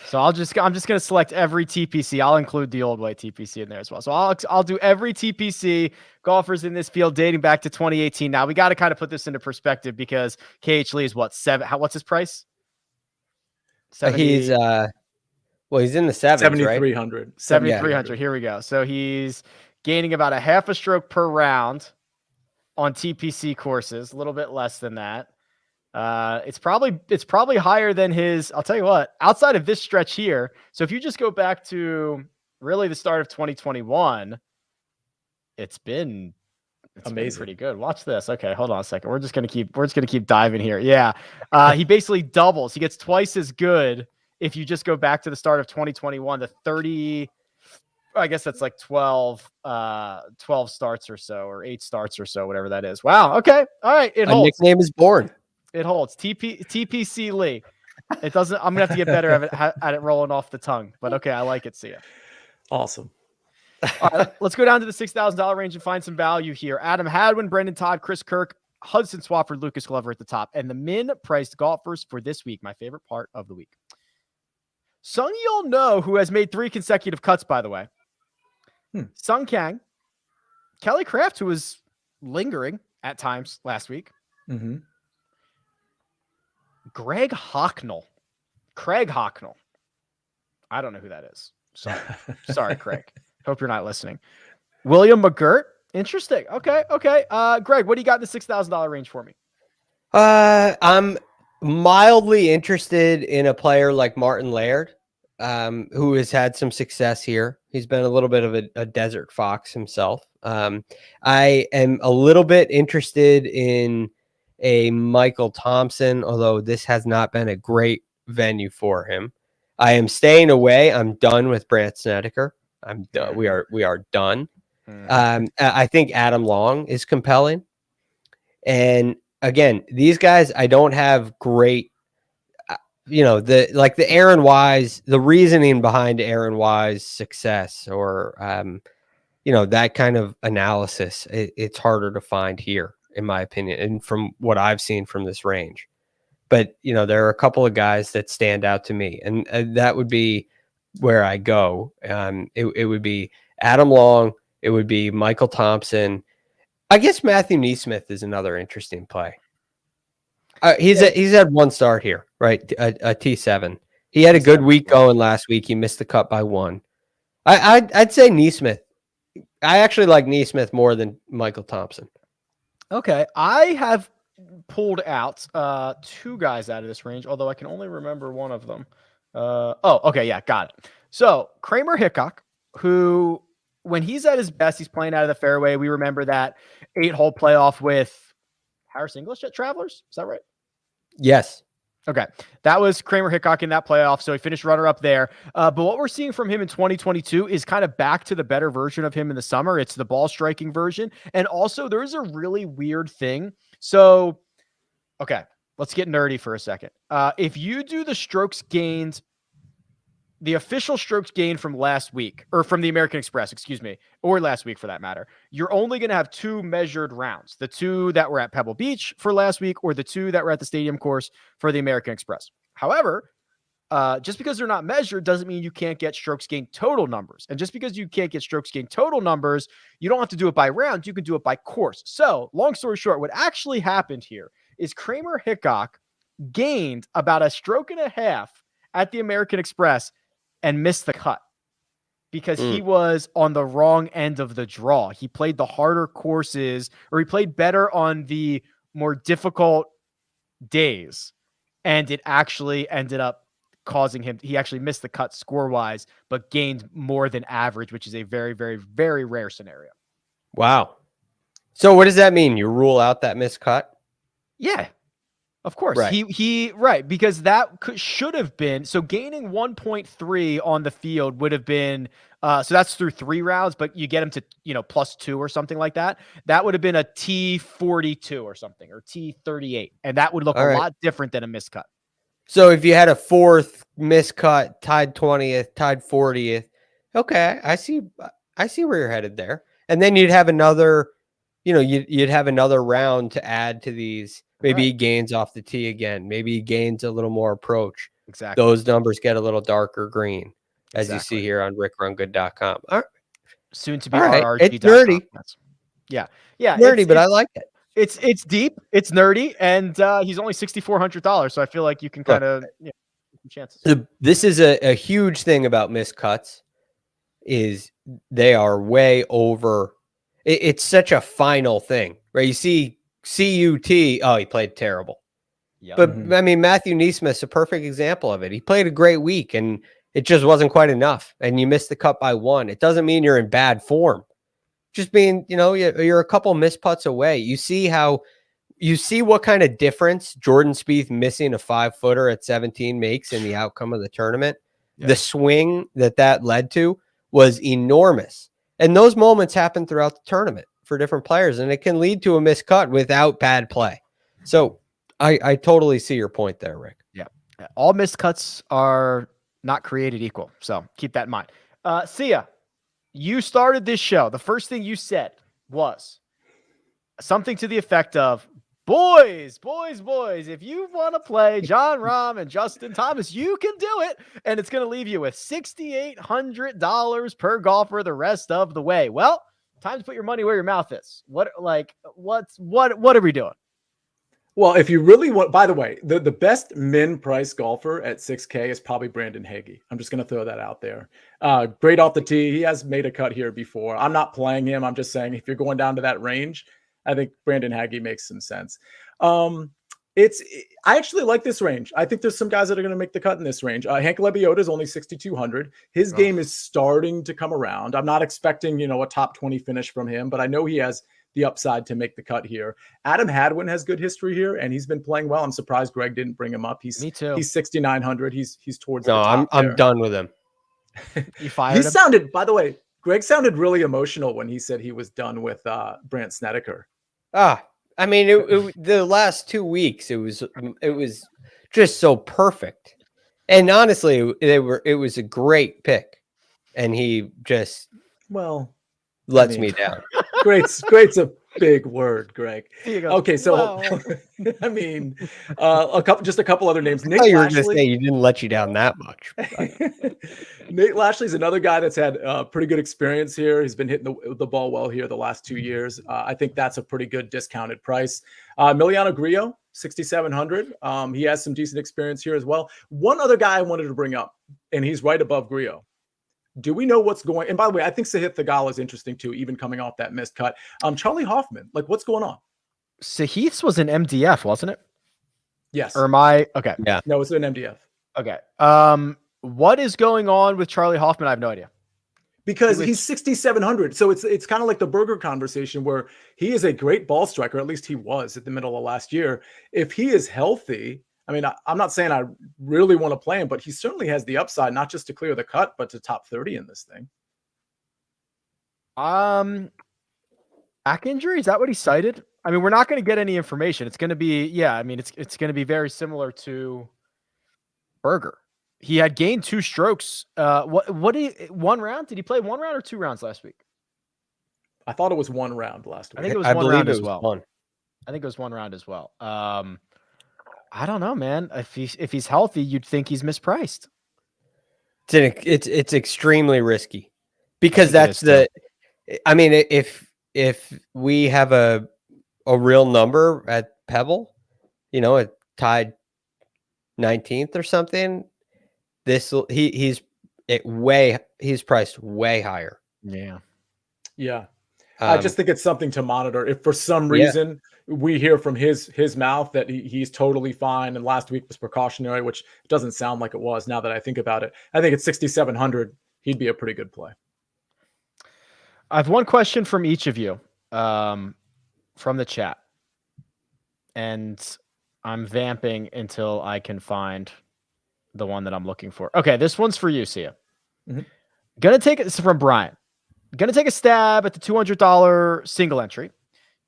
So I'm just going to select every TPC. I'll include the old way TPC in there as well. So I'll do every TPC golfers in this field dating back to 2018. Now we got to kind of put this into perspective because KH Lee is what's his price? 70, he's in the 7s, 7,300. Right? 7,300. Here we go. So he's gaining about a half a stroke per round on TPC courses, a little bit less than that. It's probably higher than his, I'll tell you what, outside of this stretch here. So if you just go back to really the start of 2021, it's been amazing, pretty good. Watch this. Okay, hold on a second. We're just gonna keep diving here. Yeah. He basically doubles. He gets twice as good if you just go back to the start of 2021, the 30, I guess that's like 12 starts or so, or 8 starts or so, whatever that is. Wow. Okay. All right. It holds. A nickname is born. It holds. TPC Lee. It doesn't. I'm gonna have to get better at it rolling off the tongue. But okay, I like it. See ya. Awesome. All right, let's go down to the $6,000 range and find some value here. Adam Hadwin, Brendan Todd, Chris Kirk, Hudson Swafford, Lucas Glover at the top, and the min-priced golfers for this week. My favorite part of the week. Sung Yul No, who has made 3 consecutive cuts, by the way. Sung Kang, Kelly Craft, who was lingering at times last week. Mm-hmm. Craig Hocknell. I don't know who that is. Sorry, Craig. Hope you're not listening. William McGirt. Interesting. Okay. Greg, what do you got in the $6,000 range for me? I'm mildly interested in a player like Martin Laird, who has had some success here. He's been a little bit of a desert fox himself. I am a little bit interested in a Michael Thompson, although this has not been a great venue for him. I am staying away. I'm done with Brandt Snedeker. I'm done. We are done. I think Adam Long is compelling. And again, these guys, I don't have great, the Aaron Wise, the reasoning behind Aaron Wise success or, that kind of analysis, it's harder to find here, in my opinion, and from what I've seen from this range. But, there are a couple of guys that stand out to me, and that would be where I go. It would be Adam Long. It would be Michael Thompson. I guess Matthew Neesmith is another interesting play. He's had 1 start here, right? A T7. He had a good week going last week. He missed the cut by 1. I'd say Neesmith. I actually like Neesmith more than Michael Thompson. Okay, I have pulled out 2 guys out of this range, although I can only remember one of them. Okay, yeah, got it. So Kramer Hickok, who when he's at his best, he's playing out of the fairway. We remember that 8-hole playoff with Harris English at Travelers. Is that right? Yes. Okay. That was Kramer Hickok in that playoff. So he finished runner up there. But what we're seeing from him in 2022 is kind of back to the better version of him in the summer. It's the ball striking version. And also there's a really weird thing. So, okay, let's get nerdy for a second. If you do the strokes gained, the official strokes gained from last week, or from the American Express, excuse me, or last week for that matter, you're only going to have 2 measured rounds. The 2 that were at Pebble Beach for last week, or the 2 that were at the Stadium course for the American Express. However, just because they're not measured doesn't mean you can't get strokes gained total numbers. And just because you can't get strokes gained total numbers, you don't have to do it by round. You can do it by course. So long story short, what actually happened here is Kramer Hickok gained about a stroke and a half at the American Express and missed the cut because he was on the wrong end of the draw. He played the harder courses, or he played better on the more difficult days. And it actually ended up causing him, he actually missed the cut score-wise, but gained more than average, which is a very, very, very rare scenario. Wow. So what does that mean? You rule out that missed cut? Yeah. Of course, right. Right, because that should have been, so gaining 1.3 on the field would have been, so that's through 3 rounds, but you get him to, +2 or something like that. That would have been a T42 or something, or T38, and that would look a lot different than a miscut. So if you had a 4th miscut, tied 20th, tied 40th, okay, I see where you're headed there, and then you'd have another, you'd have another round to add to these. Maybe he gains off the tee again. Maybe he gains a little more approach. Exactly. Those numbers get a little darker green, as you see here on RickRunGood.com. All right. Soon to be RRG.com. It's nerdy. Yeah. Nerdy, but I like it. It's deep. It's nerdy, and he's only $6,400. So I feel like you can kind of chances. This is a huge thing about miscuts. Is they are way over. It's such a final thing, right? You see. CUT, oh, he played terrible. Yep. But I mean, Matthew Neesmith's a perfect example of it. He played a great week and it just wasn't quite enough. And you missed the cut by 1. It doesn't mean you're in bad form. Just being, you're a couple missed putts away. You see what kind of difference Jordan Spieth missing a 5-footer at 17 makes in the outcome of the tournament. Yep. The swing that led to was enormous. And those moments happen throughout the tournament for different players, and it can lead to a miscut without bad play. So I totally see your point there, Rick. Yeah. All miscuts are not created equal. So keep that in mind. Sia, you started this show. The first thing you said was something to the effect of, boys, if you want to play Jon Rahm and Justin Thomas, you can do it. And it's going to leave you with $6,800 per golfer the rest of the way. Well, time to put your money where your mouth is. What are we doing? Well, if you really want, by the way, the best min price golfer at 6K is probably Brandon Hagee. I'm just going to throw that out there. Great off the tee. He has made a cut here before. I'm not playing him. I'm just saying if you're going down to that range, I think Brandon Hagee makes some sense. I actually like this range. I think there's some guys that are going to make the cut in this range. Hank Lebioda is only 6,200. His game is starting to come around. I'm not expecting, a top 20 finish from him, but I know he has the upside to make the cut here. Adam Hadwin has good history here, and he's been playing well. I'm surprised Greg didn't bring him up. Me too. He's 6,900. He's towards. No, the top I'm done with him. You fired him? Sounded, by the way, Greg sounded really emotional when he said he was done with Brandt Snedeker. I mean, the last 2 weeks, it was just so perfect. And honestly, it was a great pick. And he just lets me down. Great's a big word, Greg. Okay, so I mean, a couple other names. Nate you were going to say he didn't let you down that much. Nate Lashley's another guy that's had pretty good experience here. He's been hitting the ball well here the last 2 years. I think that's a pretty good discounted price. Emiliano Grillo, 6,700. He has some decent experience here as well. One other guy I wanted to bring up, and he's right above Grillo. Do we know what's going? And by the way, I think Sahith Theegala is interesting too, even coming off that missed cut. Charlie Hoffman, what's going on? Sahith's was an MDF, wasn't it? Yes. Or am I okay? Yeah. No, it's an MDF. Okay. What is going on with Charlie Hoffman? I have no idea. because he's 6,700. So it's kind of like the Berger conversation where he is a great ball striker. At least he was at the middle of last year. If he is healthy, I mean, I'm not saying I really want to play him, but he certainly has the upside, not just to clear the cut, but to top 30 in this thing. Back injury, is that what he cited? I mean, we're not going to get any information. It's going to be, it's going to be very similar to Berger. He had gained 2 strokes. One round? Did he play 1 round or 2 rounds last week? I thought it was 1 round last week. I think it was one round as well. I think it was 1 round as well. I don't know, man. If he's healthy, you'd think he's mispriced. It's extremely risky because that's the. I mean, if we have a real number at Pebble, it tied 19th or something. He's priced way higher. Yeah. I just think it's something to monitor. If for some reason we hear from his mouth that he's totally fine and last week was precautionary, which doesn't sound like it was now that I think about it. I think at 6,700, he'd be a pretty good play. I have one question from each of you from the chat. And I'm vamping until I can find the one that I'm looking for. Okay, this one's for you, Sia. Mm-hmm. Gonna take it. This is from Brian. Gonna take a stab at the $200 single entry.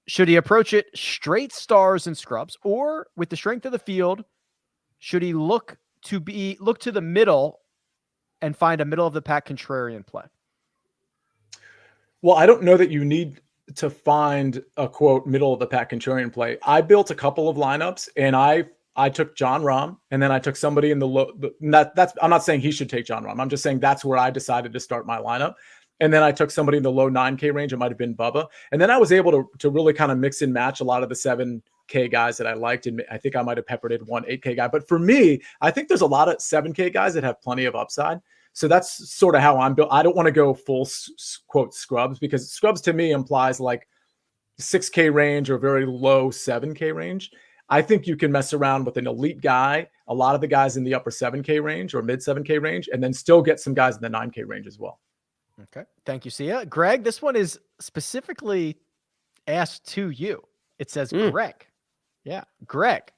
Should he approach it straight stars and scrubs, or with the strength of the field, should he look to the middle and find a middle of the pack contrarian play? Well, I don't know that you need to find a quote middle of the pack contrarian play. I built a couple of lineups and I took Jon Rahm and then I took somebody in the low. I'm not saying he should take Jon Rahm. I'm just saying that's where I decided to start my lineup. And then I took somebody in the low 9K range. It might have been Bubba. And then I was able to really kind of mix and match a lot of the 7K guys that I liked. And I think I might have peppered in one 8K guy. But for me, I think there's a lot of 7K guys that have plenty of upside. So that's sort of how I'm built. I don't want to go full quote scrubs because scrubs to me implies like 6K range or very low 7K range. I think you can mess around with an elite guy, a lot of the guys in the upper 7K range or mid 7K range, and then still get some guys in the 9K range as well. Okay. Thank you, Sia. Greg, this one is specifically asked to you. It says, Greg. Yeah, Greg.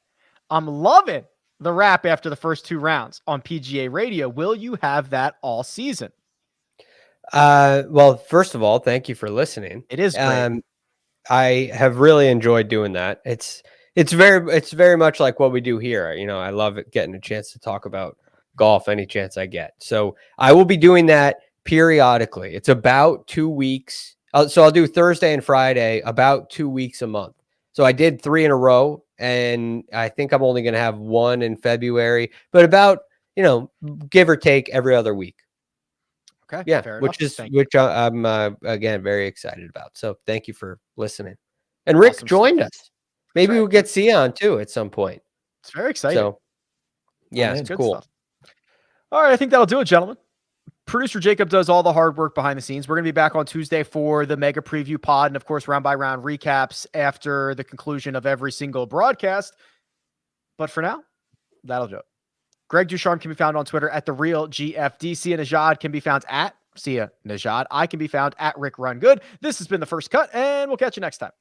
I'm loving the wrap after the first 2 rounds on PGA radio. Will you have that all season? Well, first of all, thank you for listening. It is great. I have really enjoyed doing that. It's very much like what we do here. I love it, getting a chance to talk about golf any chance I get. So I will be doing that periodically. It's about 2 weeks. So I'll do Thursday and Friday, about 2 weeks a month. So I did 3 in a row, and I think I'm only going to have 1 in February, but about, give or take every other week. Okay. Yeah. Fair which enough. I'm again, very excited about. So thank you for listening. And Rick Awesome joined stuff. us. Maybe we'll get Sia on too at some point. It's very exciting. So yeah, it's cool. Stuff. All right. I think that'll do it, gentlemen. Producer Jacob does all the hard work behind the scenes. We're going to be back on Tuesday for the mega preview pod. And of course, round by round recaps after the conclusion of every single broadcast. But for now, that'll do it. Greg DuCharme can be found on Twitter at @TheRealGFD. Sia Nejad can be found at Sia Nejad. I can be found at RickRunGood. This has been The First Cut, and we'll catch you next time.